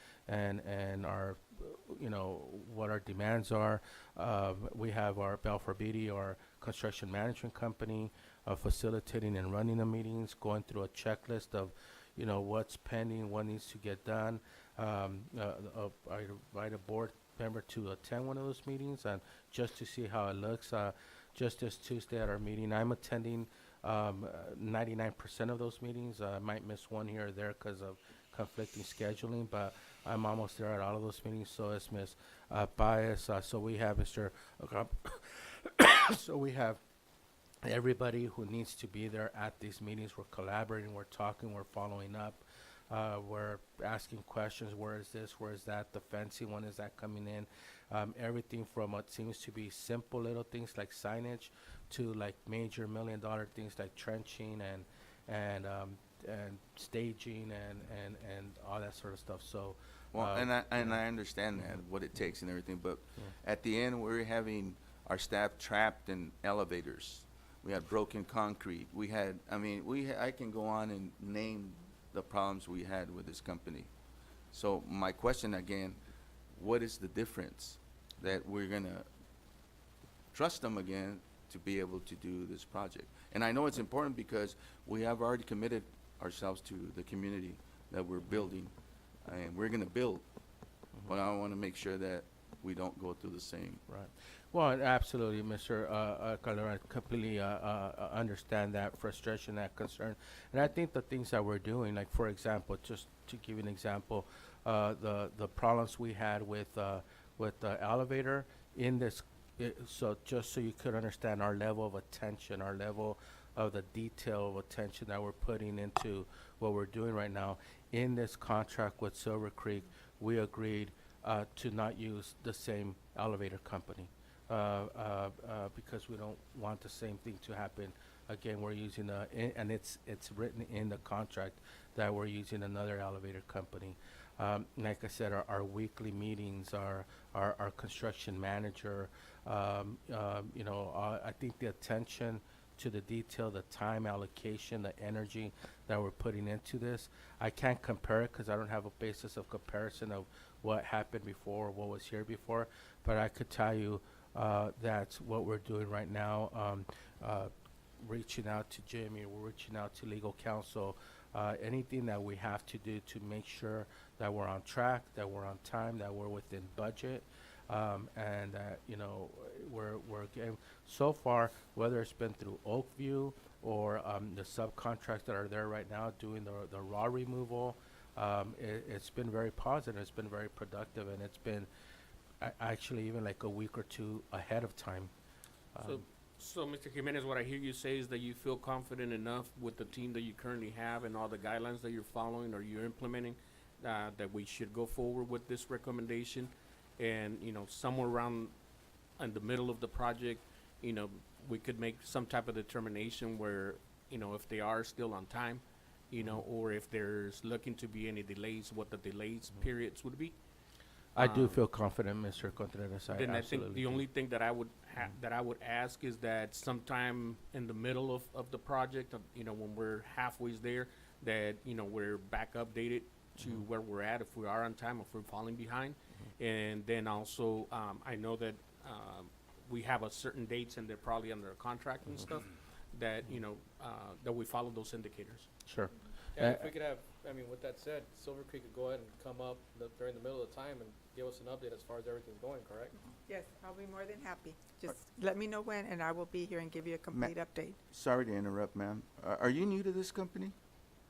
our, what our demands are. We have our Balfour Beatty, our construction management company, facilitating and running the meetings, going through a checklist of what's pending, what needs to get done. I invite a board member to attend one of those meetings and just to see how it looks. Just this Tuesday at our meeting, I'm attending 99% of those meetings. I might miss one here or there because of conflicting scheduling, but I'm almost there at all of those meetings. So is Ms. Baez. So we have Mr. So we have everybody who needs to be there at these meetings. We're collaborating, we're talking, we're following up. We're asking questions. Where is this? Where is that? The fencing, when is that coming in? Everything from what seems to be simple little things like signage to like major $1 million things like trenching and staging and all that sort of stuff. So, Well, and I understand that, what it takes and everything, but at the end, we're having our staff trapped in elevators. We had broken concrete. We had, I mean, I can go on and name the problems we had with this company. So my question again, what is the difference that we're gonna trust them again to be able to do this project? And I know it's important because we have already committed ourselves to the community that we're building, and we're gonna build. But I wanna make sure that we don't go through the same. right. Well, absolutely, Mr. Calderon, I completely understand that frustration, that concern. And I think the things that we're doing, like for example, just to give you an example, the problems we had with the elevator in this, so just so you could understand our level of attention, our level of the detail of attention that we're putting into what we're doing right now. In this contract with Silver Creek, we agreed to not use the same elevator company. Because we don't want the same thing to happen again. We're using and it's written in the contract that we're using another elevator company. Like I said, our weekly meetings, our construction manager, you know, I think the attention to the detail, the time allocation, the energy that we're putting into this, I can't compare it because I don't have a basis of comparison of what happened before or what was here before, but I could tell you that's what we're doing right now. Reaching out to Jimmy, we're reaching out to legal counsel, anything that we have to do to make sure that we're on track, that we're on time, that we're within budget, and that, you know, we're getting, so far, whether it's been through Oakview or the subcontracts that are there right now doing the raw removal, it's been very positive, it's been very productive, and it's been actually even like a week or two ahead of time. So, Mr. Jimenez, what I hear you say is that you feel confident enough with the team that you currently have and all the guidelines that you're following or you're implementing, that we should go forward with this recommendation, and, you know, somewhere around in the middle of the project, you know, we could make some type of determination where, you know, if they are still on time, you know, or if there's looking to be any delays, what the delays periods would be. I do feel confident, Mr. Contreras. Then I think absolutely the do. only thing that I would ask is that sometime in the middle of the project, you know, when we're halfway there, that, you know, we're back updated to where we're at, if we are on time, if we're falling behind. And then also, I know that we have a certain dates and they're probably under a contract and stuff, that, you know, that we follow those indicators. Sure. Yeah, if we could have, I mean, with that said, Silver Creek could go ahead and come up during the middle of the time and give us an update as far as everything's going, correct? Yes, I'll be more than happy. Just let me know when, and I will be here and give you a complete update. Sorry to interrupt, ma'am. Are you new to this company?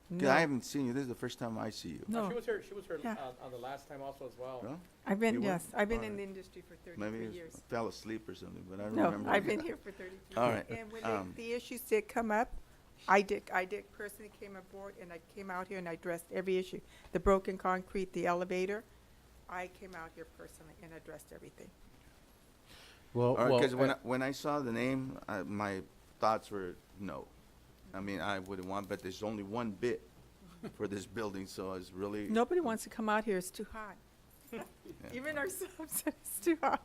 'Cause No, I haven't seen you. This is the first time I see you. No. She was here Yeah. On the last time also as well. No? I've been, You were? yes, I've been in Alright. the industry for Maybe 33 I years. fell asleep or something, but I don't No, remember. I've been here for 33 All years. right, And when the issues did come up, I did personally came aboard, and I came out here and I addressed every issue. The broken concrete, the elevator, I came out here personally and addressed everything. Well, All right, because well, when I saw the name, my thoughts were no. I mean, I wouldn't want, but there's only one bit for this building, so it's really. Nobody wants to come out here, it's too hot. Even ourselves, said it's too hot.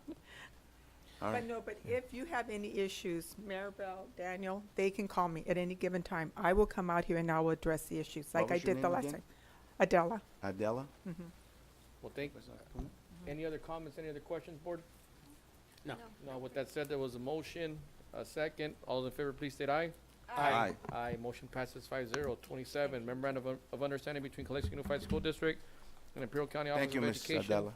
All right. But no, but if you have any issues, Maribel, Daniel, they can call me at any given time. I will come out here and I will address the issues, What like I was your did the name last again? time. Adela. Adela? Well, any other comments, any other questions, board? No. No, with that said, there was a motion, a second. All those in favor, please state aye. Aye. Aye, motion passes 5-0. 27, memorandum of understanding between Calexico Unified School District and Imperial County Office Thank you, of Ms. Education. Adela.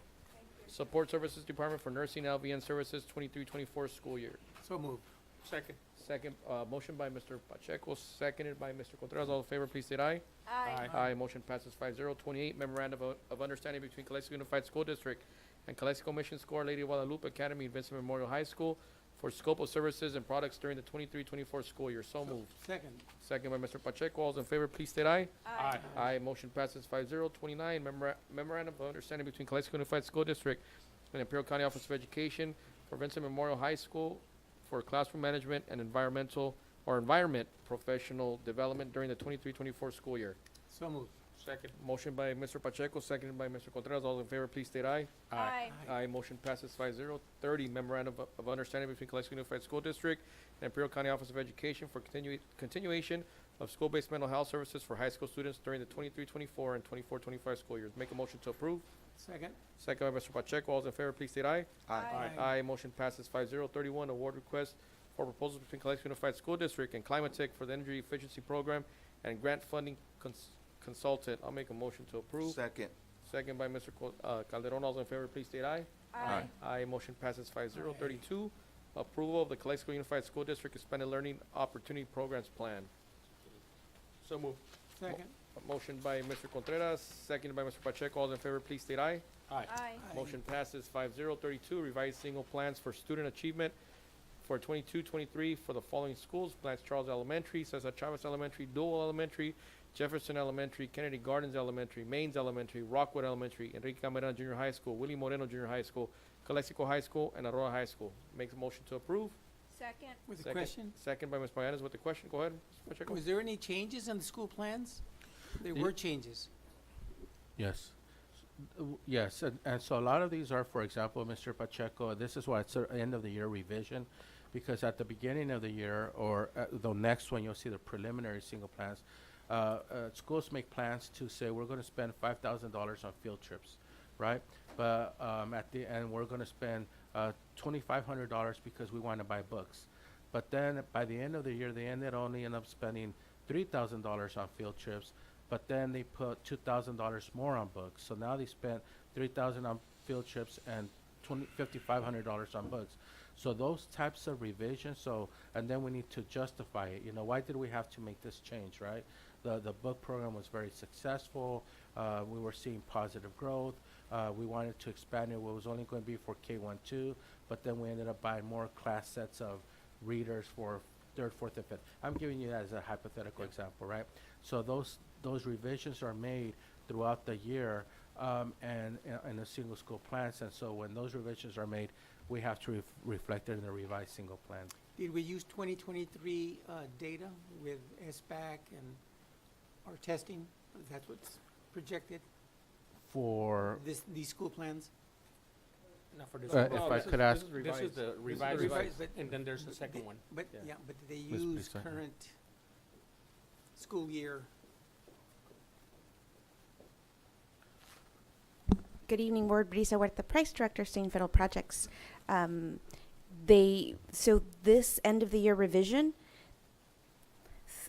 Support Services Department for Nursing LVN Services 23-24 school year. So moved. Second. Second, motion by Mr. Pacheco, seconded by Mr. Contreras. All in favor, please state aye. Aye. Aye. Motion passes 5-0. 28, memorandum of understanding between Calexico Unified School District and Calexico Mission School Our Lady of Guadalupe Academy and Vincent Memorial High School for scope of services and products during the 23-24 school year. So moved. Second. Second by Mr. Pacheco. All in favor, please state aye. Aye. Aye. Motion passes 5-0. 29, memorandum of understanding between Calexico Unified School District and Imperial County Office of Education for Vincent Memorial High School for classroom management and environment professional development during the 23-24 school year. So moved. Second. Motion by Mr. Pacheco, seconded by Mr. Contreras. All in favor, please state aye. Aye. Aye. Motion passes 5-0. 30, memorandum of understanding between Calexico Unified School District and Imperial County Office of Education for continuation of school-based mental health services for high school students during the 23-24 and 24-25 school years. Make a motion to approve. Second. Second by Mr. Pacheco. All in favor, please state aye. Aye. Aye. Motion passes 5-0. 31, award request for proposals between Calexico Unified School District and Climatech for the Energy Efficiency Program and grant funding consultant. I'll make a motion to approve. Second. Second by Mr. Calderon. All in favor, please state aye. Aye. Aye. Motion passes 5-0. 32, approval of the Calexico Unified School District Expanded Learning Opportunity Programs Plan. So moved. Second. A motion by Mr. Contreras, seconded by Mr. Pacheco. All in favor, please state aye. Aye. Aye. Motion passes 5-0. 32, revised single plans for student achievement for 22-23 for the following schools: Blanche Charles Elementary, Cesar Chavez Elementary, Dual Elementary, Jefferson Elementary, Kennedy Gardens Elementary, Mains Elementary, Rockwood Elementary, Enrique Camarena Junior High School, Willie Moreno Junior High School, Calexico High School, and Aurora High School. Makes a motion to approve. Second. With a Second. question, Second by Ms. Payanes with the question. Go ahead, Mr. Pacheco. was there any changes in the school plans? There Ye- were changes. Yes. Yes, and so a lot of these are, for example, Mr. Pacheco, this is why it's an end of the year revision, because at the beginning of the year, or the next one, you'll see the preliminary single plans. Schools make plans to say, we're gonna spend $5,000 on field trips, right? But, at the end, we're gonna spend, $2,500 because we wanna buy books. But then, by the end of the year, they only end up spending $3,000 on field trips, but then they put $2,000 more on books. So now they spent $3,000 on field trips and $5,500 on books. So those types of revisions, and then we need to justify it. You know, why did we have to make this change, right? The book program was very successful. We were seeing positive growth. We wanted to expand it. It was only going to be for K-1-2, but then we ended up buying more class sets of readers for third, fourth, and fifth. I'm giving you that as a hypothetical example, right? So those revisions are made throughout the year, and in the single school plans. And so when those revisions are made, we have to reflect it in the revised single plan. Did we use 2023 data with SBAC and our testing? That's what's projected, For, these school plans? Not for this Uh, one. if No, I this could is- ask- this is This revised. is the This is revised, revised, but- and then there's the second one. But, Yeah. yeah, but they Ms. use Pisa. current school year. Good evening, Board. Brisa Huerta Price, Director, State and Federal Projects. So this end of the year revision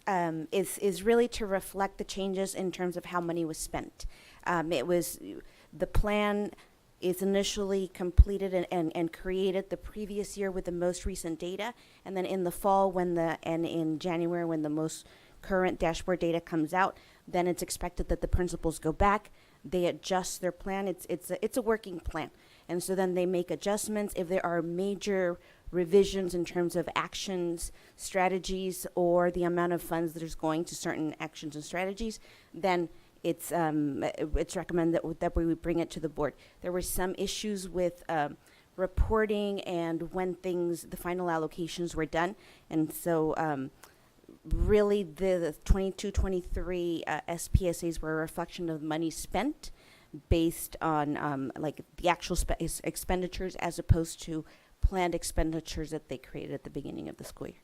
is really to reflect the changes in terms of how money was spent. The plan is initially completed and created the previous year with the most recent data, and then in the fall and in January when the most current dashboard data comes out, then it's expected that the principals go back, they adjust their plan. It's a working plan, and so then they make adjustments if there are major revisions in terms of actions, strategies, or the amount of funds that is going to certain actions and strategies. Then it's recommended that we would bring it to the board. There were some issues with reporting and when the final allocations were done, and so really the 22-23 SPSAs were a reflection of money spent based on like the actual expenditures as opposed to planned expenditures that they created at the beginning of the school year.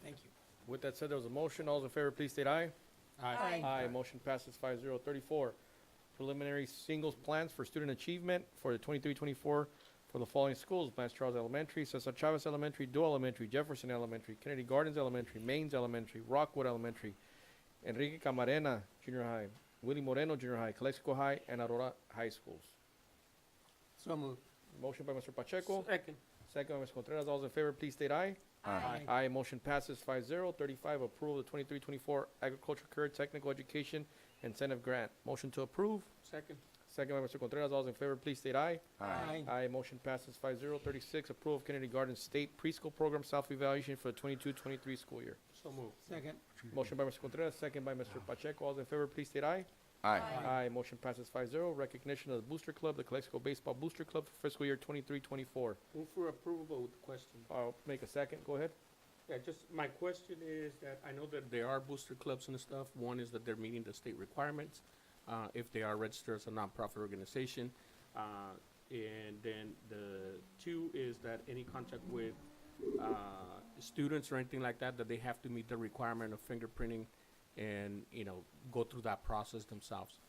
Thank you. With that said, there was a motion. All those in favor, please state aye. Aye. Aye. Motion passes 5-0. 34, preliminary singles plans for student achievement for the 23-24 for the following schools: Blanche Charles Elementary, Cesar Chavez Elementary, Dual Elementary, Jefferson Elementary, Kennedy Gardens Elementary, Mains Elementary, Rockwood Elementary, Enrique Camarena Junior High, Willie Moreno Junior High, Calexico High, and Aurora High Schools. So moved. Motion by Mr. Pacheco, Second. Second by Mr. Contreras. All those in favor, please state aye. Aye. Aye. Motion passes 5-0. 35, approval of the 23-24 Agriculture Career Technical Education Incentive Grant. Motion to approve. Second. Second by Mr. Contreras. All those in favor, please state aye. Aye. Aye. Motion passes 5-0. 36, approval of kindergarten state preschool program self-evaluation for the 22-23 school year. So moved. Second. Motion by Mr. Contreras, second by Mr. Pacheco. All those in favor, please state aye. Aye. Aye. Motion passes 5-0. Recognition of the Booster Club, the Calexico Baseball Booster Club for fiscal year 23-24. Move for approval with question. I'll make a second. Go ahead. Yeah, just my question is that I know that there are booster clubs and stuff. One is that they're meeting the state requirements, if they are registered as a nonprofit organization. And then the two is that any contact with students or anything like that, that they have to meet the requirement of fingerprinting and, you know, go through that process themselves.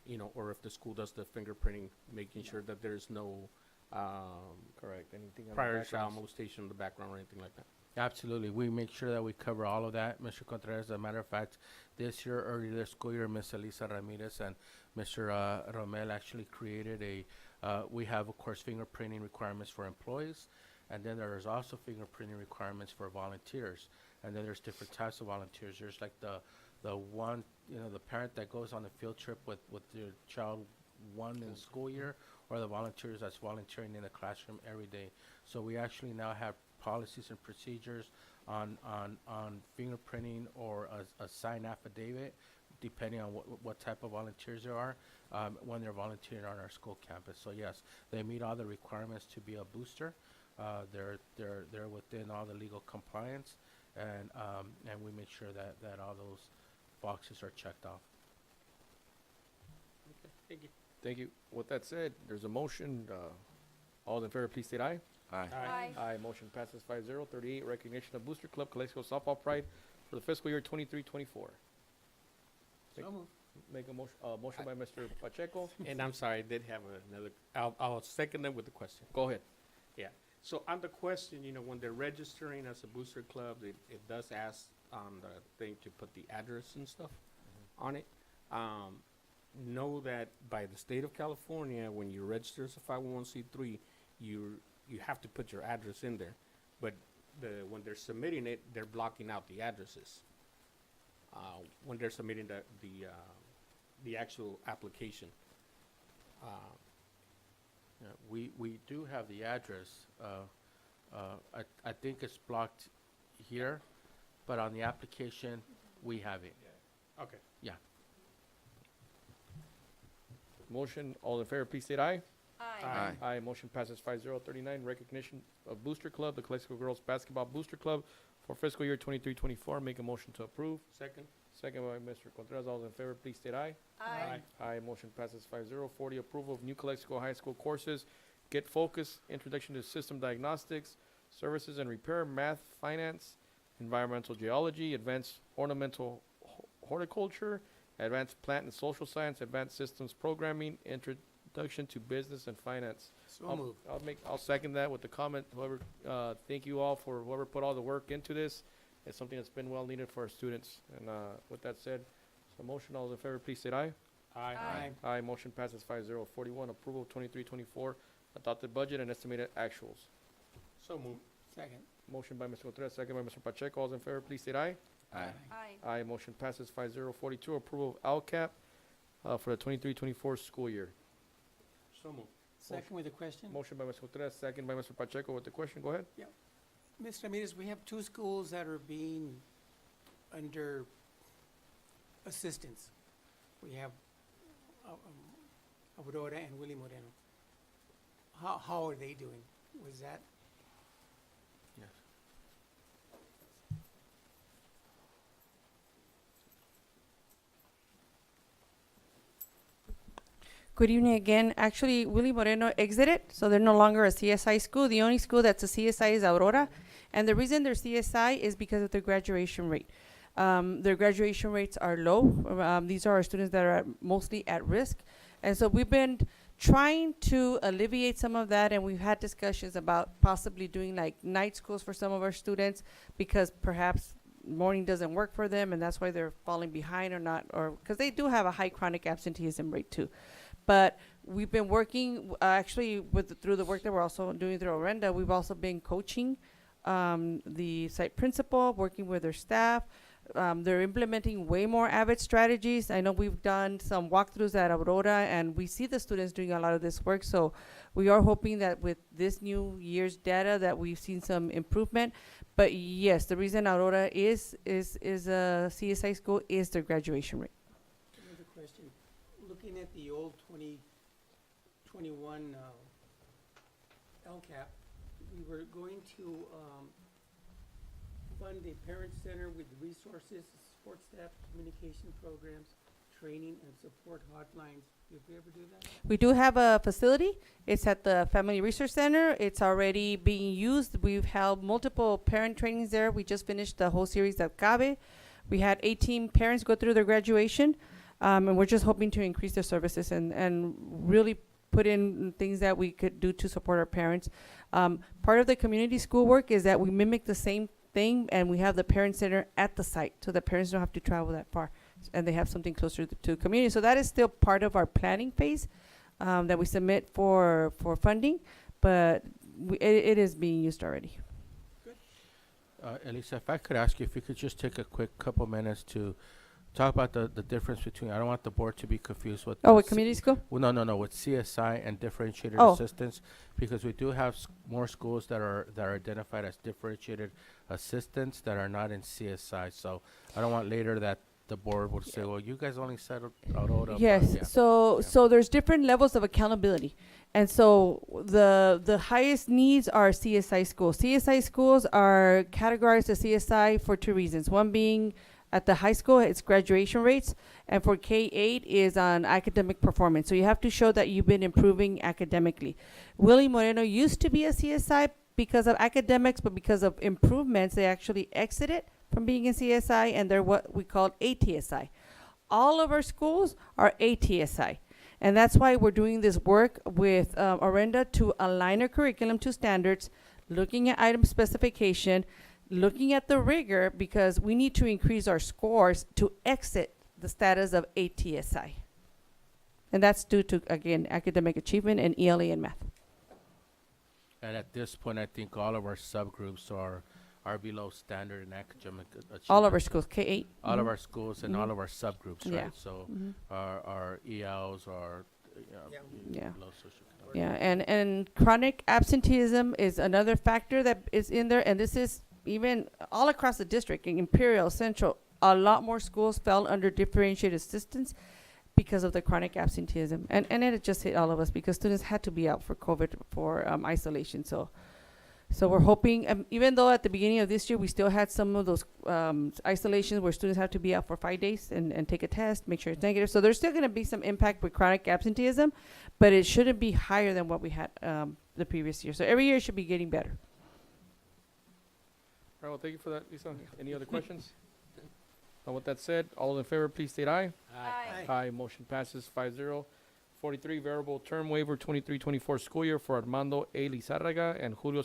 You know, or if the school does the fingerprinting, making sure that there's no Correct. Anything on the prior child backgrounds? molestation in the background or anything like that. Absolutely. We make sure that we cover all of that, Mr. Contreras. As a matter of fact, this year, earlier this school year, Ms. Elisa Ramirez and Mr. Romel actually created we have, of course, fingerprinting requirements for employees, and then there is also fingerprinting requirements for volunteers. And then there's different types of volunteers. There's like the one, you know, the parent that goes on a field trip with their child one in the school year, or the volunteers that's volunteering in the classroom every day. So we actually now have policies and procedures on fingerprinting or a signed affidavit, depending on what type of volunteers there are, when they're volunteering on our school campus. So yes, they meet all the requirements to be a booster. They're within all the legal compliance, and we make sure that all those boxes are checked off. Okay, thank you. Thank you. With that said, there's a motion. All in favor, please state aye. Aye. Aye. Motion passes 5-0. 38, recognition of Booster Club Calexico Softball Pride for the fiscal year 23-24. So moved. Make a motion by Mr. Pacheco. And I'm sorry, I did have another, I'll second them with the question. Go ahead. Yeah, so on the question, you know, when they're registering as a booster club, it does ask on the thing to put the address and stuff on it. Know that by the state of California, when you register as a 501c3, you have to put your address in there. But when they're submitting it, they're blocking out the addresses. When they're submitting the actual application. Yeah, we do have the address. I think it's blocked here, but on the application, we have it. Okay. Yeah. Motion. All in favor, please state aye. Aye. Aye. Motion passes 5-0. 39, recognition of Booster Club, the Calexico Girls Basketball Booster Club for fiscal year 23-24. Make a motion to approve. Second. Second by Mr. Contreras. All those in favor, please state aye. Aye. Aye. Motion passes 5-0. 40, approval of new Calexico High School courses. Get Focus, Introduction to System Diagnostics, Services and Repair, Math, Finance, Environmental Geology, Advanced Ornamental Horticulture, Advanced Plant and Social Science, Advanced Systems Programming, Introduction to Business and Finance. So moved. I'll second that with the comment, whoever, thank you all for whoever put all the work into this. It's something that's been well needed for our students. And, with that said, so motion, all those in favor, please state aye. Aye. Aye. Motion passes 5-0. 41, approval of 23-24 adopted budget and estimated actuals. So moved. Second. Motion by Mr. Contreras, second by Mr. Pacheco. All those in favor, please state aye. Aye. Aye. Aye. Motion passes 5-0. 42, approval of LCAP for the 23-24 school year. So moved. Second with a question. Motion by Mr. Contreras, second by Mr. Pacheco with the question. Go ahead. Ms. Ramirez, we have two schools that are being under assistance. We have Aurora and Willie Moreno. How are they doing? Was that? Yes. Good evening again. Actually, Willie Moreno exited, so they're no longer a CSI school. The only school that's a CSI is Aurora. And the reason they're CSI is because of their graduation rate. Their graduation rates are low. These are our students that are mostly at risk. And so we've been trying to alleviate some of that, and we've had discussions about possibly doing like night schools for some of our students because perhaps morning doesn't work for them, and that's why they're falling behind or not, or because they do have a high chronic absenteeism rate too. But we've been working, actually, through the work that we're also doing through Orenda, we've also been coaching the site principal, working with their staff. They're implementing way more Avid strategies. I know we've done some walkthroughs at Aurora, and we see the students doing a lot of this work. So we are hoping that with this new year's data that we've seen some improvement. But yes, the reason Aurora is a CSI school is their graduation rate. Another question. Looking at the old 2021 LCAP, we were going to fund a parent center with resources, support staff, communication programs, training, and support hotlines. Did we ever do that? We do have a facility. It's at the Family Resource Center. It's already being used. We've held multiple parent trainings there. We just finished the whole series at CABE. We had 18 parents go through their graduation, and we're just hoping to increase their services and really put in things that we could do to support our parents. Part of the community school work is that we mimic the same thing, and we have the parent center at the site, so the parents don't have to travel that far, and they have something closer to the community. So that is still part of our planning phase that we submit for funding, but it is being used already. Elisa, if I could ask you if you could just take a quick couple minutes to talk about the difference between, I don't want the board to be confused with. Oh, with community school? Well, no, with CSI and differentiated Oh. assistance, because we do have more schools that are identified as differentiated assistants that are not in CSI. So I don't want later that the board would say, well, you guys only set Aurora. but Yes, yeah. so there's different levels of accountability. And so the highest needs are CSI schools. CSI schools are categorized as CSI for two reasons. One being at the high school, it's graduation rates, and for K-8 is on academic performance. So you have to show that you've been improving academically. Willie Moreno used to be a CSI because of academics, but because of improvements, they actually exited from being in CSI, and they're what we call ATSI. All of our schools are ATSI. And that's why we're doing this work with Orenda to align our curriculum to standards, looking at item specification, looking at the rigor, because we need to increase our scores to exit the status of ATSI. And that's due to, again, academic achievement and ELA and math. And at this point, I think all of our subgroups are below standard in academic achievement. All of our schools, K-8. All of our schools and all of our subgroups, right? Yeah. So Mhm. our ELs are, Yeah. below socioeconomic. Yeah, and chronic absenteeism is another factor that is in there, and this is even all across the district, in Imperial, Central, a lot more schools fell under differentiated assistance because of the chronic absenteeism. And it just hit all of us because students had to be out for COVID, for isolation. So we're hoping, even though at the beginning of this year, we still had some of those isolations where students have to be out for 5 days and take a test, make sure it's negative. So there's still going to be some impact with chronic absenteeism, but it shouldn't be higher than what we had the previous year. So every year it should be getting better. All right, well, thank you for that, Lisa. Any other questions? With that said, all in favor, please state aye. Aye. Motion passes 5-0. 43, variable term waiver 23-24 school year for Armando A. Lizárraga and Julio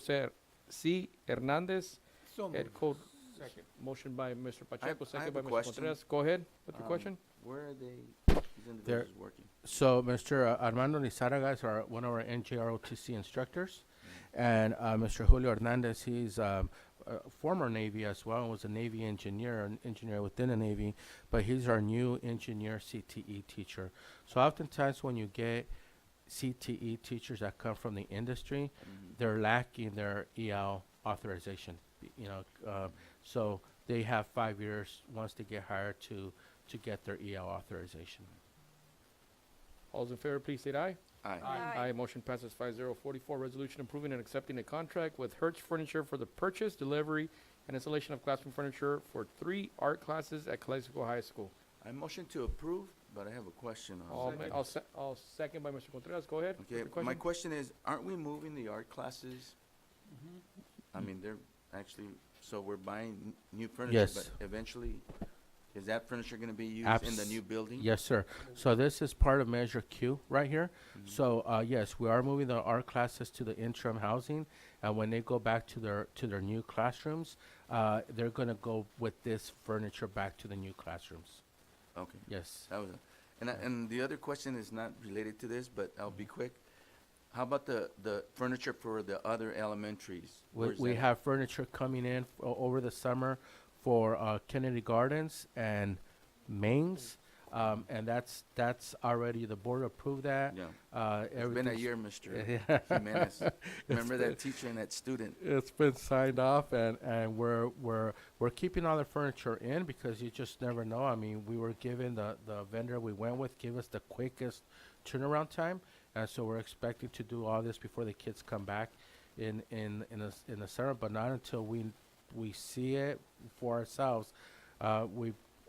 C. Hernandez. So Head moved. code. Second. Motion by Mr. Pacheco, I second have by a Mr. question. Contreras. Go ahead with your question. Where are these individuals working? So Mr. Armando Lizárraga is one of our NJROTC instructors, and Mr. Julio Hernandez, he's former Navy as well, and was a Navy engineer, an engineer within the Navy, but he's our new engineer CTE teacher. So oftentimes when you get CTE teachers that come from the industry, they're lacking their EL authorization, so they have 5 years once they get hired to get their EL authorization. All those in favor, please state aye. Aye. Aye. Motion passes 5-0. 44, resolution approving and accepting a contract with Hertz Furniture for the purchase, delivery, and installation of classroom furniture for 3 art classes at Calexico High School. I motion to approve, but I have a question on it. I'll second by Mr. Contreras. Go ahead. with Okay, your my question is, aren't we moving the art classes? I mean, they're actually, so we're buying new furniture, Yes. but eventually, is that furniture gonna be used in the new building? Yes, sir. So this is part of Measure Q right here. So yes, we are moving the art classes to the interim housing, and when they go back to their new classrooms, they're gonna go with this furniture back to the new classrooms. Okay, Yes. that was And the other question is not related to this, but I'll be quick. How about the furniture for the other elementaries? Where's We that at? have furniture coming in over the summer for Kennedy Gardens and Mains. And that's already, the board approved that. Yeah. It's been a everything's- year, Mr. Yeah. Jimenez. Remember been- that teacher and that student? It's been signed off, and we're keeping all the furniture in because you just never know. I mean, we were given the vendor we went with gave us the quickest turnaround time, and so we're expecting to do all this before the kids come back in the summer, but not until we see it for ourselves.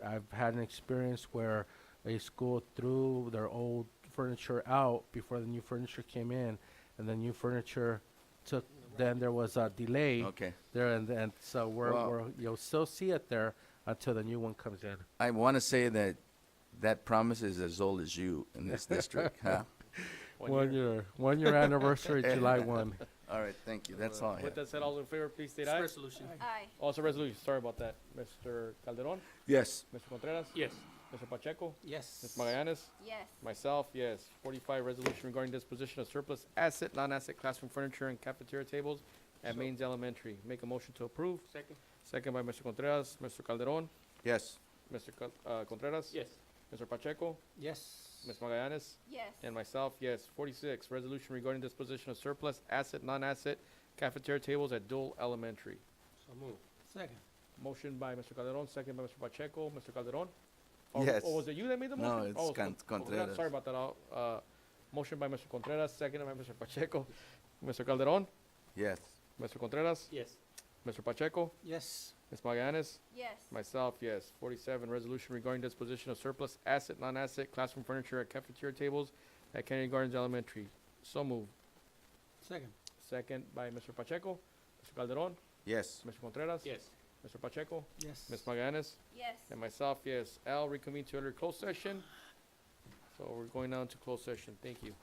I've had an experience where a school threw their old furniture out before the new furniture came in, and the new furniture took. Then there was a delay Okay. there, and so Well- you'll still see it there until the new one comes in. I want to say that promise is as old as you in this district, huh? 1 year anniversary, July 1. All right, thank you. That's all I With have. that said, all in favor, please state It's aye. resolution. Aye. Also resolution, sorry about that. Mr. Calderon, Yes. Mr. Contreras, Yes. Mr. Pacheco, Yes. Ms. Magallanes, Yes. myself, yes. 45, resolution regarding disposition of surplus asset, non-asset classroom furniture and cafeteria tables at Mains Elementary. Make a motion to approve. Second. Second by Mr. Contreras, Mr. Calderon, Yes. Mr. Contreras. Yes. Mr. Pacheco, Yes. Ms. Magallanes, Yes. and myself, yes. 46, resolution regarding disposition of surplus asset, non-asset cafeteria tables at Dual Elementary. So move. Second. Motion by Mr. Calderon, second by Mr. Pacheco. Mr. Calderon? Yes. Or was it you that made the No, motion? it's Oh, Contreras. Sorry about that. Motion by Mr. Contreras, second by Mr. Pacheco. Mr. Calderon? Yes. Mr. Contreras? Yes. Mr. Pacheco? Yes. Ms. Magallanes? Yes. Myself, yes. 47, resolution regarding disposition of surplus asset, non-asset classroom furniture at cafeteria tables at Kennedy Gardens Elementary. So moved. Second. Second by Mr. Pacheco. Mr. Calderon? Yes. Mr. Contreras? Yes. Mr. Pacheco? Yes. Ms. Magallanes? Yes. And myself, yes. Al, reconvene to under closed session. So we're going down to closed session. Thank you.